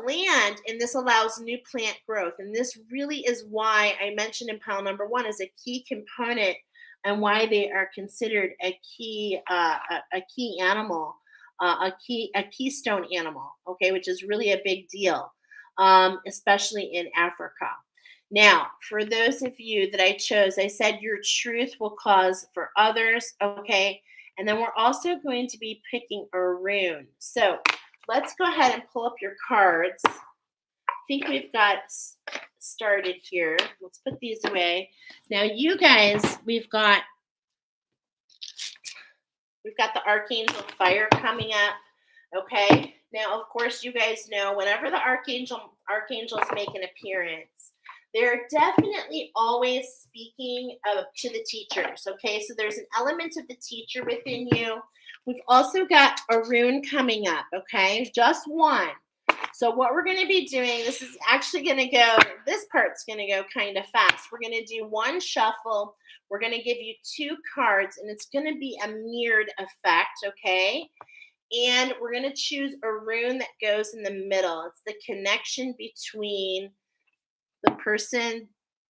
land, and this allows new plant growth. And this really is why I mentioned in pile number 1 as a key component, and why they are considered a key animal, a keystone animal, okay, which is really a big deal, especially in Africa. Now, for those of you that I chose, I said your truth will cause for others, okay, and then we're also going to be picking a rune. So let's go ahead and pull up your cards. I think we've got started here. Let's put these away. Now, you guys, we've got the Archangel Fire coming up. Okay. Now, of course, you guys know whenever the archangels make an appearance, they're definitely always speaking to the teachers. Okay, so there's an element of the teacher within you. We've also got a rune coming up. Okay, just one. So what we're going to be doing, this is actually going to go. This part's going to go kind of fast. We're going to do one shuffle. We're going to give you two cards, and it's going to be a mirrored effect. Okay. And we're going to choose a rune that goes in the middle. It's the connection between the person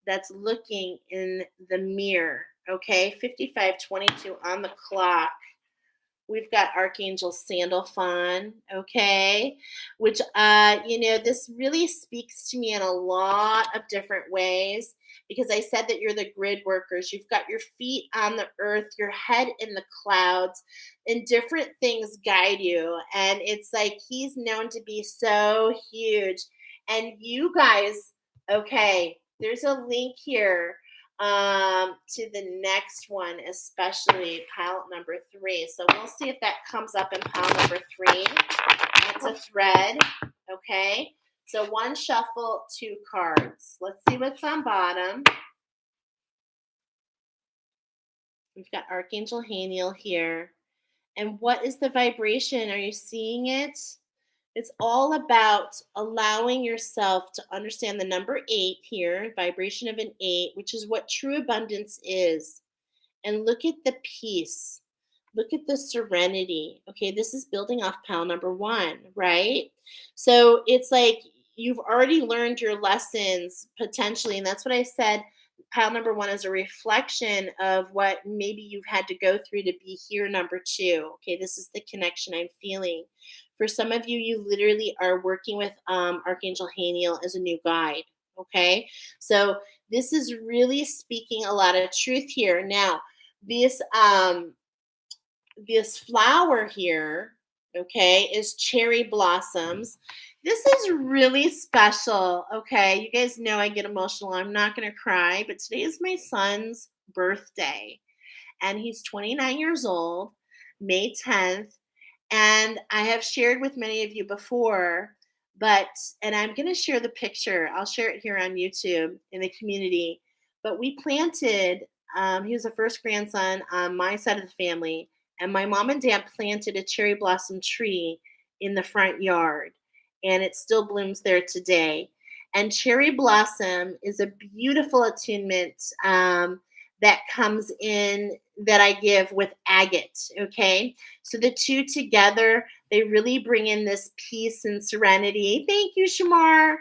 that's looking in the mirror. Okay, 55:22 on the clock. We've got Archangel Sandalphon, okay, which, this really speaks to me in a lot of different ways because I said that you're the grid workers. You've got your feet on the earth, your head in the clouds, and different things guide you. And it's like he's known to be so huge. And you guys, okay, there's a link here to the next one, especially pile number 3. So we'll see if that comes up in pile number 3. That's a thread. Okay. So one shuffle, two cards. Let's see what's on bottom. We've got Archangel Haniel here. And what is the vibration? Are you seeing it? It's all about allowing yourself to understand the number 8 here, vibration of an 8, which is what true abundance is. And look at the peace. Look at the serenity. Okay, this is building off pile number 1, right? So it's like you've already learned your lessons potentially. And that's what I said. Pile number 1 is a reflection of what maybe you've had to go through to be here, number 2. Okay, this is the connection I'm feeling. For some of you, you literally are working with Archangel Haniel as a new guide. Okay, so this is really speaking a lot of truth here. Now, this flower here, okay, is cherry blossoms. This is really special. Okay, you guys know I get emotional. I'm not going to cry, but today is my son's birthday, and he's 29 years old, May 10th. And I have shared with many of you before, and I'm going to share the picture. I'll share it here on YouTube in the community. But we planted, he was the first grandson on my side of the family, and my mom and dad planted a cherry blossom tree in the front yard, and it still blooms there today. And cherry blossom is a beautiful attunement that comes in that I give with agate. Okay, so the two together, they really bring in this peace and serenity. Thank you, Shamar.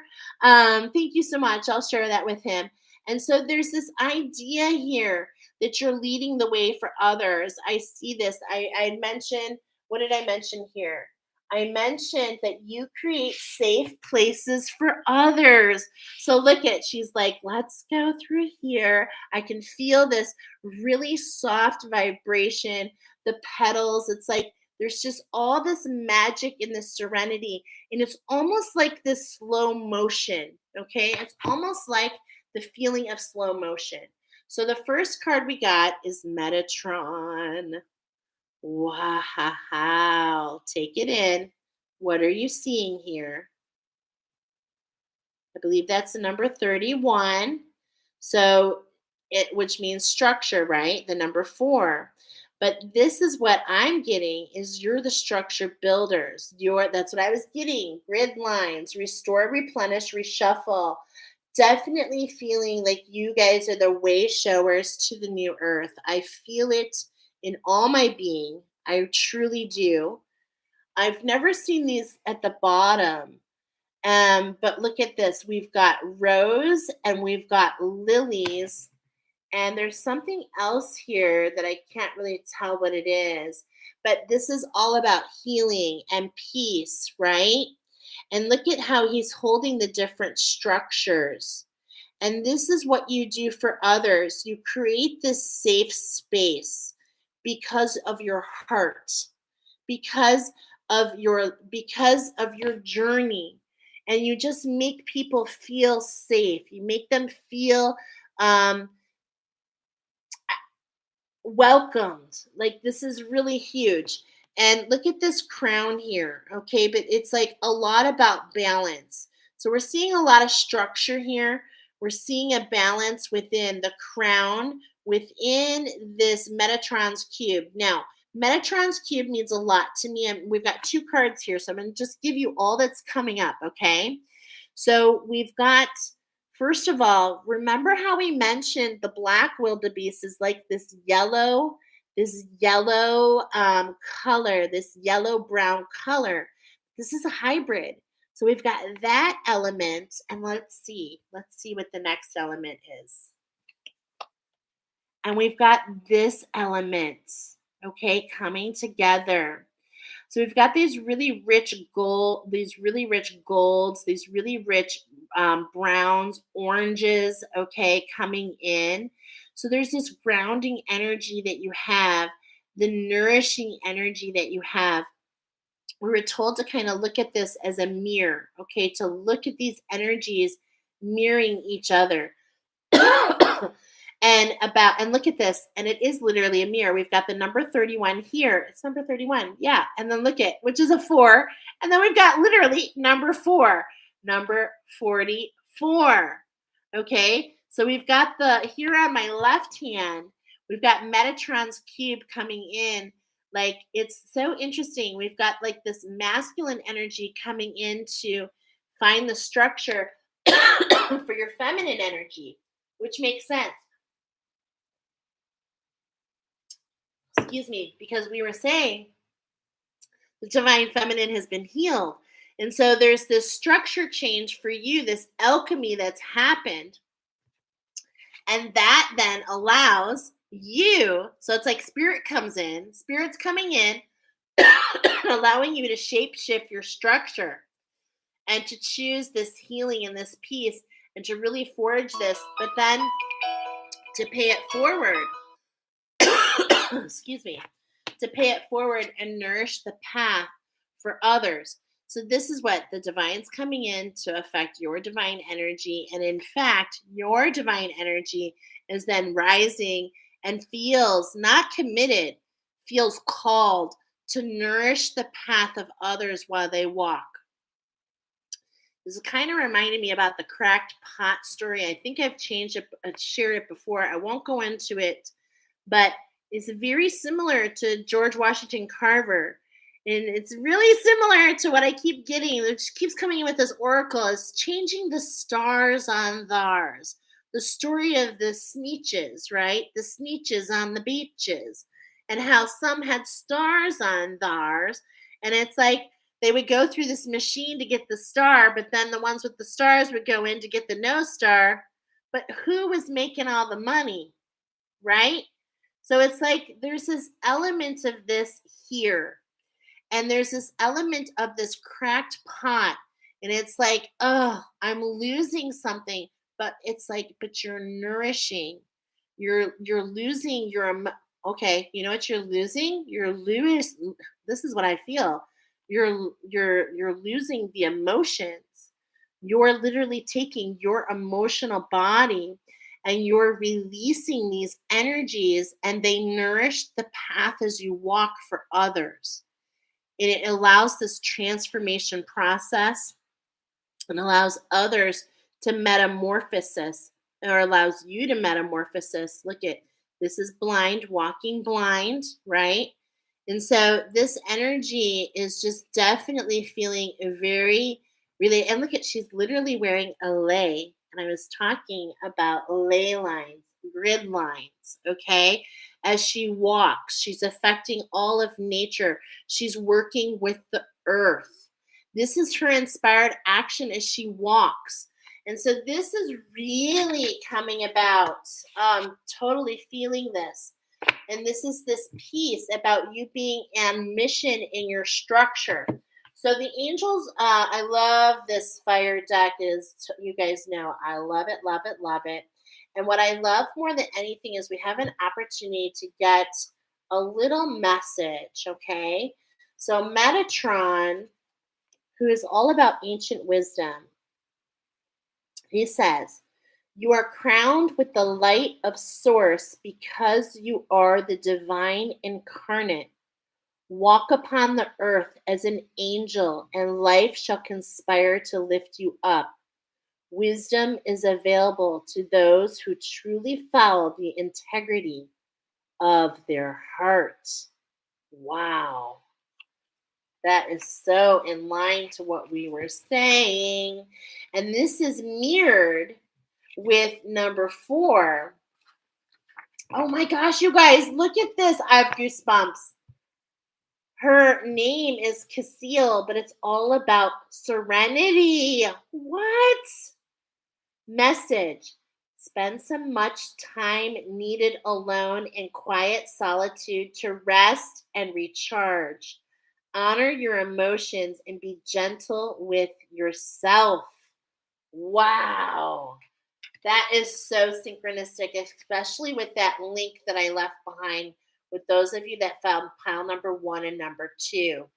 Thank you so much. I'll share that with him. And so there's this idea here that you're leading the way for others. I see this. I mentioned, what did I mention here? I mentioned that you create safe places for others. So look at, she's like, let's go through here. I can feel this really soft vibration, the petals. It's like there's just all this magic in the serenity. And it's almost like this slow motion. Okay. It's almost like the feeling of slow motion. So the first card we got is Metatron. Wow. Take it in. What are you seeing here? I believe that's the number 31. So which means structure, right? The number 4. But this is what I'm getting is you're the structure builders. That's what I was getting. Grid lines, restore, replenish, reshuffle. Definitely feeling like you guys are the way showers to the new earth. I feel it in all my being. I truly do. I've never seen these at the bottom. But look at this. We've got rose and we've got lilies. And there's something else here that I can't really tell what it is. But this is all about healing and peace, right? And look at how he's holding the different structures. And this is what you do for others. You create this safe space because of your heart, because of your journey. And you just make people feel safe. You make them feel welcomed. Like, this is really huge. And look at this crown here, okay? But it's like a lot about balance. So we're seeing a lot of structure here. We're seeing a balance within the crown, within this Metatron's cube. Now, Metatron's cube means a lot to me. And we've got two cards here, so I'm going to just give you all that's coming up, okay? So we've got, first of all, remember how we mentioned the black wildebeest is like this yellow color, this yellow brown color. This is a hybrid. So we've got that element, and let's see what the next element is. And we've got this element, okay, coming together. So we've got these really rich golds, these really rich browns, oranges, okay, coming in. So there's this grounding energy that you have, the nourishing energy that you have. We were told to kind of look at this as a mirror, okay, to look at these energies mirroring each other. And look at this, and it is literally a mirror. We've got the number 31 here. It's number 31. Yeah. And then look at, which is a 4. And then we've got literally number 4, number 44. Okay? So we've got here on my left hand, we've got Metatron's cube coming in. Like, it's so interesting. We've got like this masculine energy coming in to find the structure for your feminine energy, which makes sense. Excuse me, because we were saying the divine feminine has been healed. And so there's this structure change for you, this alchemy that's happened. And that then allows you, so it's like spirit's coming in, allowing you to shape shift your structure and to choose this healing and this peace and to really forge this, but then to pay it forward. Excuse me, to pay it forward and nourish the path for others. So this is what the divine's coming in to affect your divine energy. And in fact, your divine energy is then rising and feels not committed, feels called to nourish the path of others while they walk. This is kind of reminding me about the cracked pot story. I think I've shared it before. I won't go into it, but it's very similar to George Washington Carver. And it's really similar to what I keep getting. It keeps coming in with this oracle. It's changing the stars on thars. The story of the Sneetches, right? The Sneetches on the beaches. And how some had stars on thars. And it's like they would go through this machine to get the star, but then the ones with the stars would go in to get the no star. But who was making all the money, right? So it's like there's this element of this here. And there's this element of this cracked pot. And it's like, oh, I'm losing something. But it's like, but you're nourishing. You're losing your, okay, you know what you're losing? This is what I feel. You're losing the emotions. You're literally taking your emotional body and you're releasing these energies, and they nourish the path as you walk for others. And it allows this transformation process and allows others to metamorphosis, or allows you to metamorphosis. Look at this is blind, walking blind, right? And so this energy is just definitely feeling very, really, and look at, she's literally wearing a lei. And I was talking about ley lines, grid lines, okay? As she walks, she's affecting all of nature. She's working with the earth. This is her inspired action as she walks. And so this is really coming about, totally feeling this. And this is this piece about you being on mission in your structure. So the angels, I love this fire deck. You guys know, I love it, love it, love it. And what I love more than anything is we have an opportunity to get a little message, okay? So Metatron, who is all about ancient wisdom, he says, you are crowned with the light of source because you are the divine incarnate. Walk upon the earth as an angel, and life shall conspire to lift you up. Wisdom is available to those who truly follow the integrity of their heart. Wow. That is so in line to what we were saying. And this is mirrored with number 4. Oh my gosh, you guys, look at this. I have goosebumps. Her name is Cecile, but it's all about serenity. What? Message. Spend some much time needed alone in quiet solitude to rest and recharge. Honor your emotions and be gentle with yourself. Wow. That is so synchronistic, especially with that link that I left behind with those of you that found pile number 1 and number 2.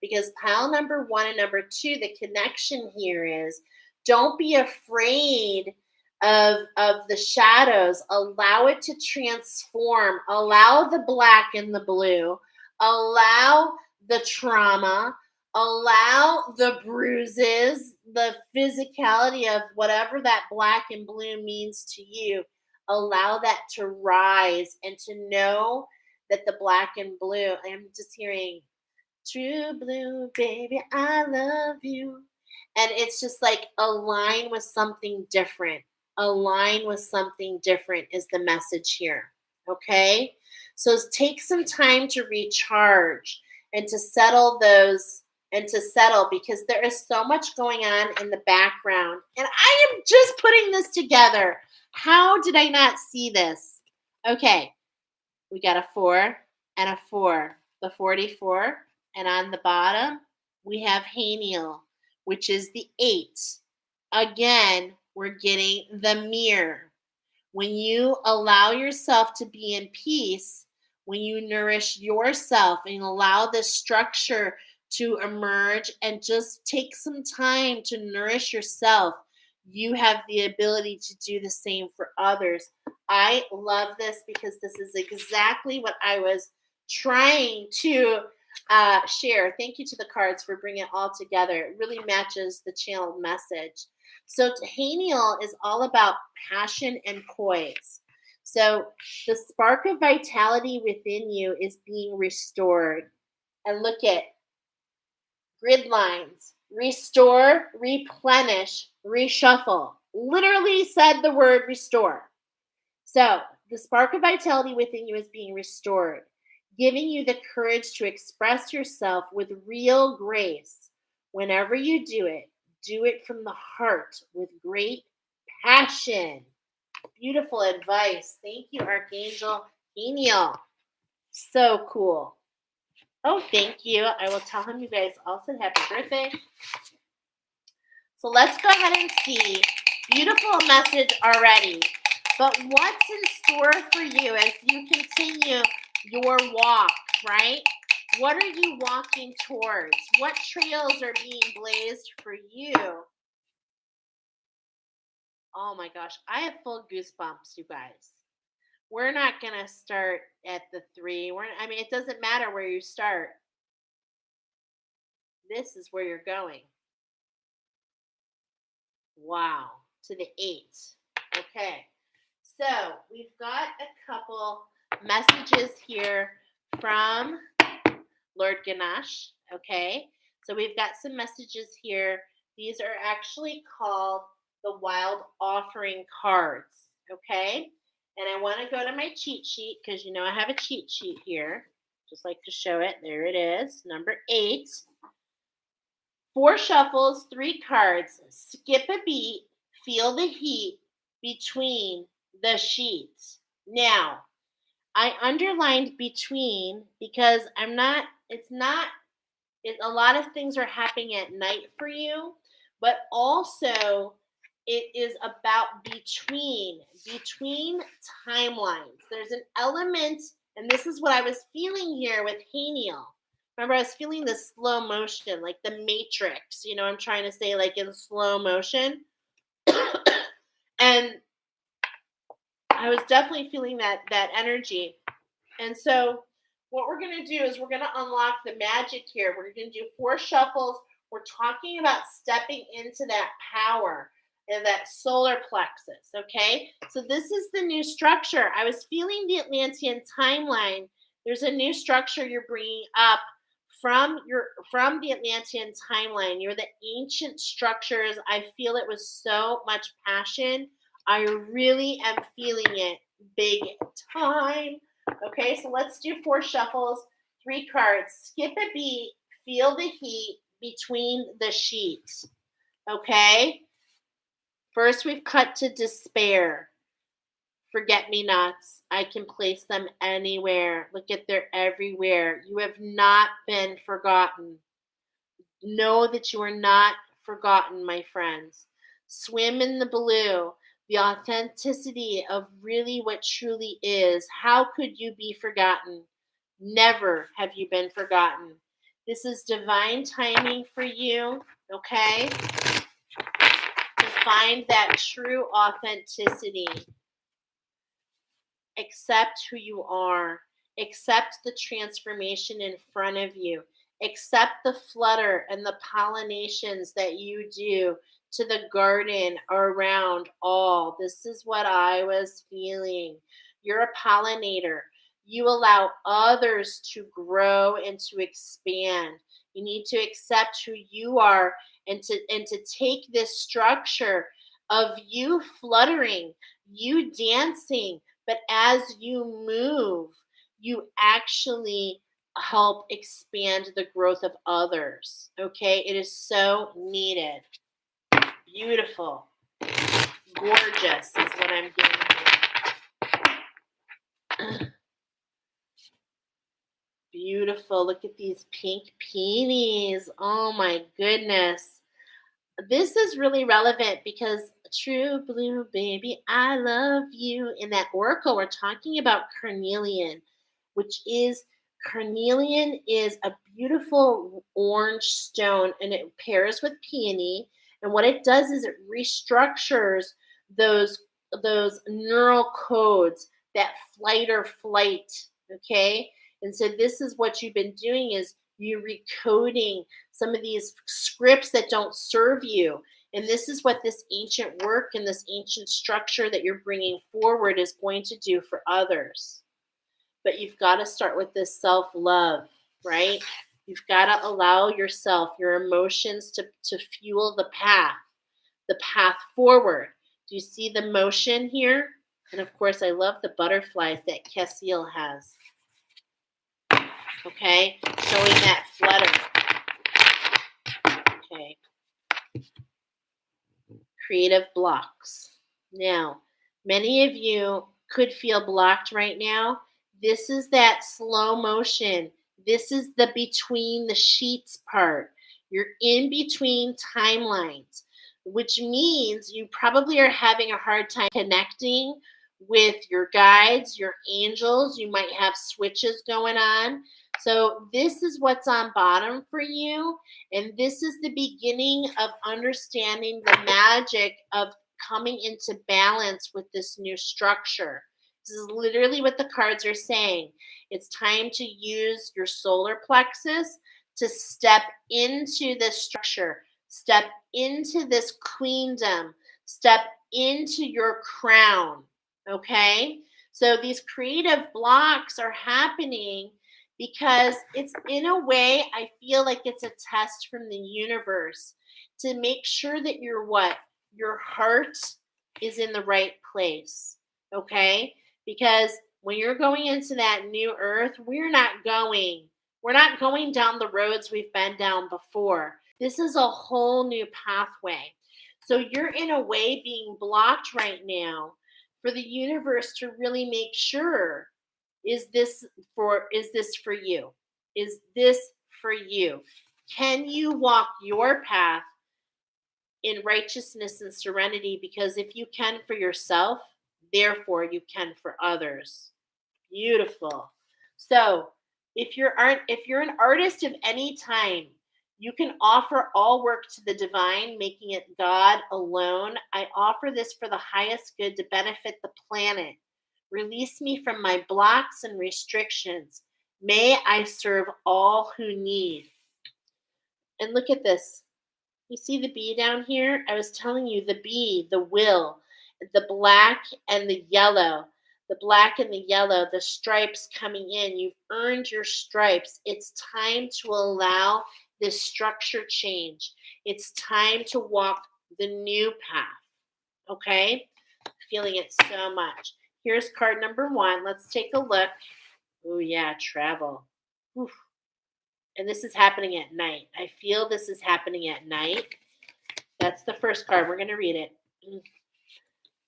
Because pile number 1 and number 2, the connection here is don't be afraid of the shadows. Allow it to transform. Allow the black and the blue. Allow the trauma. Allow the bruises, the physicality of whatever that black and blue means to you. Allow that to rise and to know that the black and blue, I'm just hearing, true blue, baby, I love you. And it's just like align with something different. Align with something different is the message here. Okay? So take some time to recharge and to settle because there is so much going on in the background. And I am just putting this together. How did I not see this? Okay, we got a 4 and a 4, the 44. And on the bottom, we have Haniel, which is the 8. Again, we're getting the mirror. When you allow yourself to be in peace, when you nourish yourself and allow this structure to emerge and just take some time to nourish yourself, you have the ability to do the same for others. I love this because this is exactly what I was trying to share. Thank you to the cards for bringing it all together. It really matches the channeled message. So Haniel is all about passion and poise. So the spark of vitality within you is being restored. And look at grid lines. Restore, replenish, reshuffle. Literally said the word restore. So the spark of vitality within you is being restored, giving you the courage to express yourself with real grace. Whenever you do it from the heart with great passion. Beautiful advice. Thank you, Archangel Haniel. So cool. Oh, thank you. I will tell him you guys also happy birthday. So let's go ahead and see. Beautiful message already. But what's in store for you as you continue your walk, right? What are you walking towards? What trails are being blazed for you? Oh my gosh, I have full goosebumps, you guys. We're not going to start at the 3. It doesn't matter where you start. This is where you're going. Wow, to the 8. Okay, so we've got a couple messages here from Lord Ganesh. Okay, so we've got some messages here. These are actually called the Wild Offering cards. Okay, and I want to go to my cheat sheet because I have a cheat sheet here. Just like to show it. There it is, number 8. 4 shuffles, 3 cards. Skip a beat. Feel the heat between the sheets. Now, I underlined between because a lot of things are happening at night for you, but also it is about between timelines. There's an element, and this is what I was feeling here with Haniel. Remember, I was feeling the slow motion, like the Matrix, I'm trying to say, like in slow motion. And I was definitely feeling that energy. And so what we're going to do is we're going to unlock the magic here. We're going to do 4 shuffles. We're talking about stepping into that power and that solar plexus, okay? So this is the new structure. I was feeling the Atlantean timeline. There's a new structure you're bringing up from the Atlantean timeline. You're the ancient structures. I feel it with so much passion. I really am feeling it big time. Okay, so let's do 4 shuffles, 3 cards. Skip a beat, feel the heat between the sheets. Okay, first we've cut to despair. Forget-me-nots. I can place them anywhere. Look at, they're everywhere. You have not been forgotten. Know that you are not forgotten, my friends. Swim in the blue, the authenticity of really what truly is. How could you be forgotten? Never have you been forgotten. This is divine timing for you, okay? To find that true authenticity. Accept who you are. Accept the transformation in front of you. Accept the flutter and the pollinations that you do to the garden around all. This is what I was feeling. You're a pollinator. You allow others to grow and to expand. You need to accept who you are and to take this structure of you fluttering, you dancing, but as you move, you actually help expand the growth of others. Okay? It is so needed. Beautiful. Gorgeous is what I'm getting here. Beautiful. Look at these pink peonies. Oh my goodness. This is really relevant because true blue baby, I love you. In that oracle, we're talking about carnelian, which is carnelian is a beautiful orange stone and it pairs with peony. And what it does is it restructures those neural codes, that flight or flight. Okay. And so this is what you've been doing is you recoding some of these scripts that don't serve you. And this is what this ancient work and this ancient structure that you're bringing forward is going to do for others. But you've got to start with this self-love, right? You've got to allow yourself, your emotions to fuel the path forward. Do you see the motion here? And of course, I love the butterflies that Cassiel has. Okay, showing that flutter. Okay. Creative blocks. Now, many of you could feel blocked right now. This is that slow motion. This is the between the sheets part. You're in between timelines, which means you probably are having a hard time connecting with your guides, your angels. You might have switches going on. So this is what's on bottom for you. And this is the beginning of understanding the magic of coming into balance with this new structure. This is literally what the cards are saying. It's time to use your solar plexus to step into this structure, step into this queendom, step into your crown. Okay? So these creative blocks are happening because it's, in a way, I feel like it's a test from the universe to make sure that your heart is in the right place, okay? Because when you're going into that new earth, we're not going down the roads we've been down before. This is a whole new pathway. So you're, in a way, being blocked right now for the universe to really make sure, is this for you? Is this for you? Can you walk your path in righteousness and serenity? Because if you can for yourself, therefore you can for others. Beautiful. So if you're an artist of any time, you can offer all work to the divine, making it God alone. I offer this for the highest good to benefit the planet. Release me from my blocks and restrictions. May I serve all who need. And look at this. You see the bee down here? I was telling you the bee, the will, the black and the yellow. The black and the yellow, the stripes coming in. You've earned your stripes. It's time to allow this structure change. It's time to walk the new path. Okay? Feeling it so much. Here's card number 1. Let's take a look. Oh, yeah, travel. Oof. And this is happening at night. I feel this is happening at night. That's the first card. We're going to read it.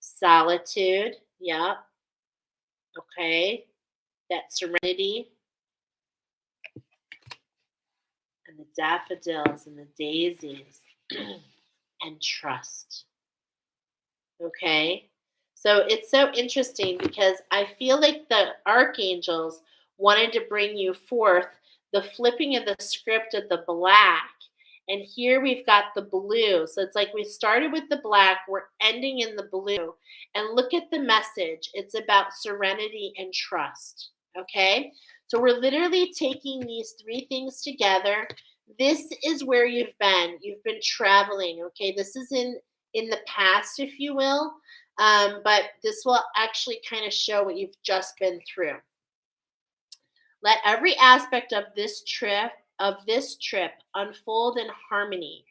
Solitude. Yep. Okay. That serenity. And the daffodils and the daisies. And trust. Okay. So it's so interesting because I feel like the archangels wanted to bring you forth the flipping of the script of the black. And here we've got the blue. So it's like we started with the black, we're ending in the blue. And look at the message. It's about serenity and trust. Okay? So we're literally taking these 3 things together. This is where you've been. You've been traveling. Okay? This is in the past, if you will. But this will actually kind of show what you've just been through. Let every aspect of this trip unfold in harmony.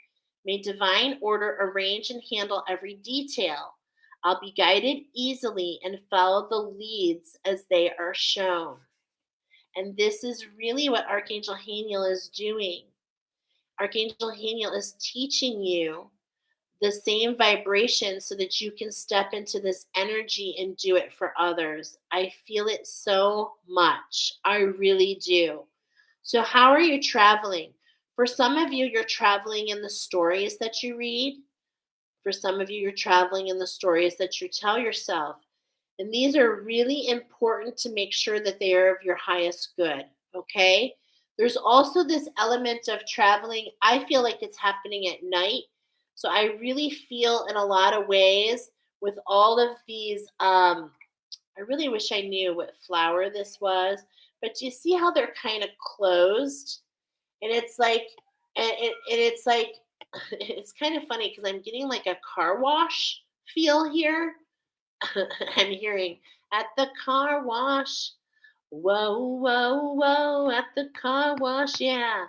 May divine order arrange and handle every detail. I'll be guided easily and follow the leads as they are shown. And this is really what Archangel Haniel is doing. Archangel Haniel is teaching you the same vibration so that you can step into this energy and do it for others. I feel it so much. I really do. So, how are you traveling? For some of you, you're traveling in the stories that you read. For some of you, you're traveling in the stories that you tell yourself. And these are really important to make sure that they are of your highest good. Okay? There's also this element of traveling. I feel like it's happening at night. So I really feel in a lot of ways with all of these, I really wish I knew what flower this was, but do you see how they're kind of closed? And it's like, it's like, it's kind of funny because I'm getting like a car wash feel here. I'm hearing at the car wash. Whoa, whoa, whoa, at the car wash. Yeah.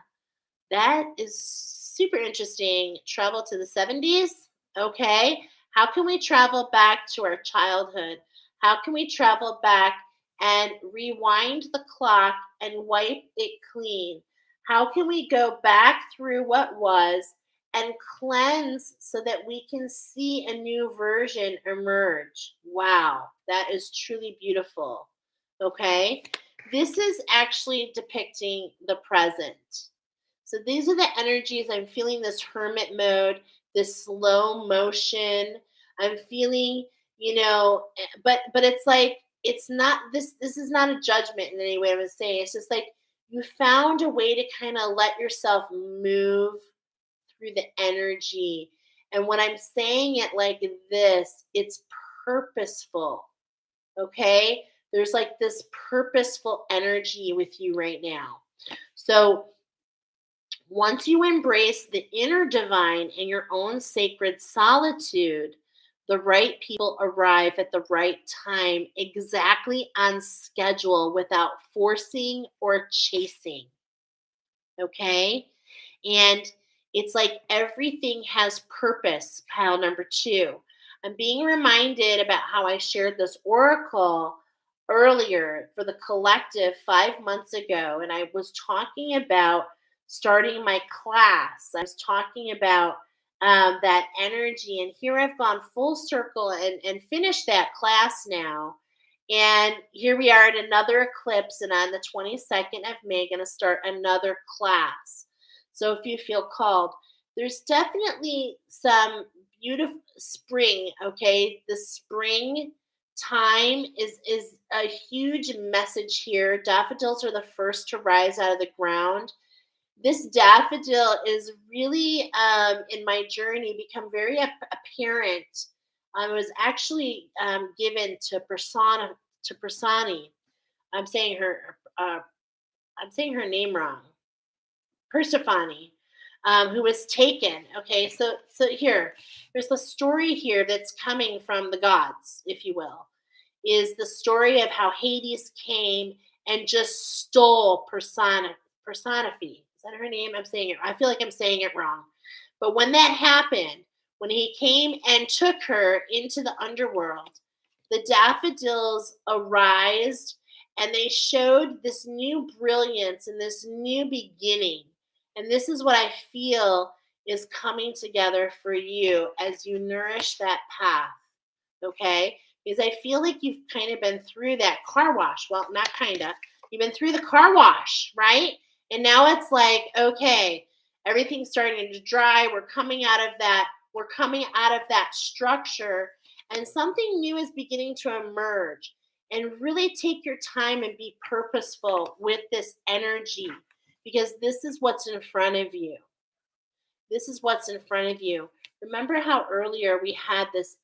That is super interesting. Travel to the 70s. Okay. How can we travel back to our childhood? How can we travel back and rewind the clock and wipe it clean? How can we go back through what was and cleanse so that we can see a new version emerge? Wow, that is truly beautiful. Okay. This is actually depicting the present. So these are the energies. I'm feeling this hermit mode, this slow motion. I'm feeling, but it's like it's not this is not a judgment in any way. I would say it's just like you found a way to kind of let yourself move through the energy. And when I'm saying it like this, it's purposeful. Okay? There's like this purposeful energy with you right now. So once you embrace the inner divine in your own sacred solitude, the right people arrive at the right time, exactly on schedule without forcing or chasing. Okay? And it's like everything has purpose, pile number 2. I'm being reminded about how I shared this oracle earlier for the collective 5 months ago. And I was talking about starting my class. I was talking about that energy. And here I've gone full circle and finished that class now. And here we are at another eclipse. And on the 22nd of May, going to start another class. So if you feel called, there's definitely some beautiful spring. Okay, the spring time is a huge message here. Daffodils are the first to rise out of the ground. This daffodil is really in my journey become very apparent. It was actually given to Persani. I'm saying her I'm saying her name wrong. Persephone, who was taken. Okay, so there's the story here that's coming from the gods, if you will, is the story of how Hades came and just stole Persephone. Is that her name? I'm saying it. I feel like I'm saying it wrong. But when that happened, when he came and took her into the underworld, the daffodils arised and they showed this new brilliance and this new beginning. And this is what I feel is coming together for you as you nourish that path. Okay? Because I feel like you've kind of been through that car wash. Well, not kind of. You've been through the car wash, right? And now it's like, okay, everything's starting to dry. We're coming out of that. We're coming out of that structure, and something new is beginning to emerge. And really take your time and be purposeful with this energy, because this is what's in front of you. This is what's in front of you. Remember how earlier we had this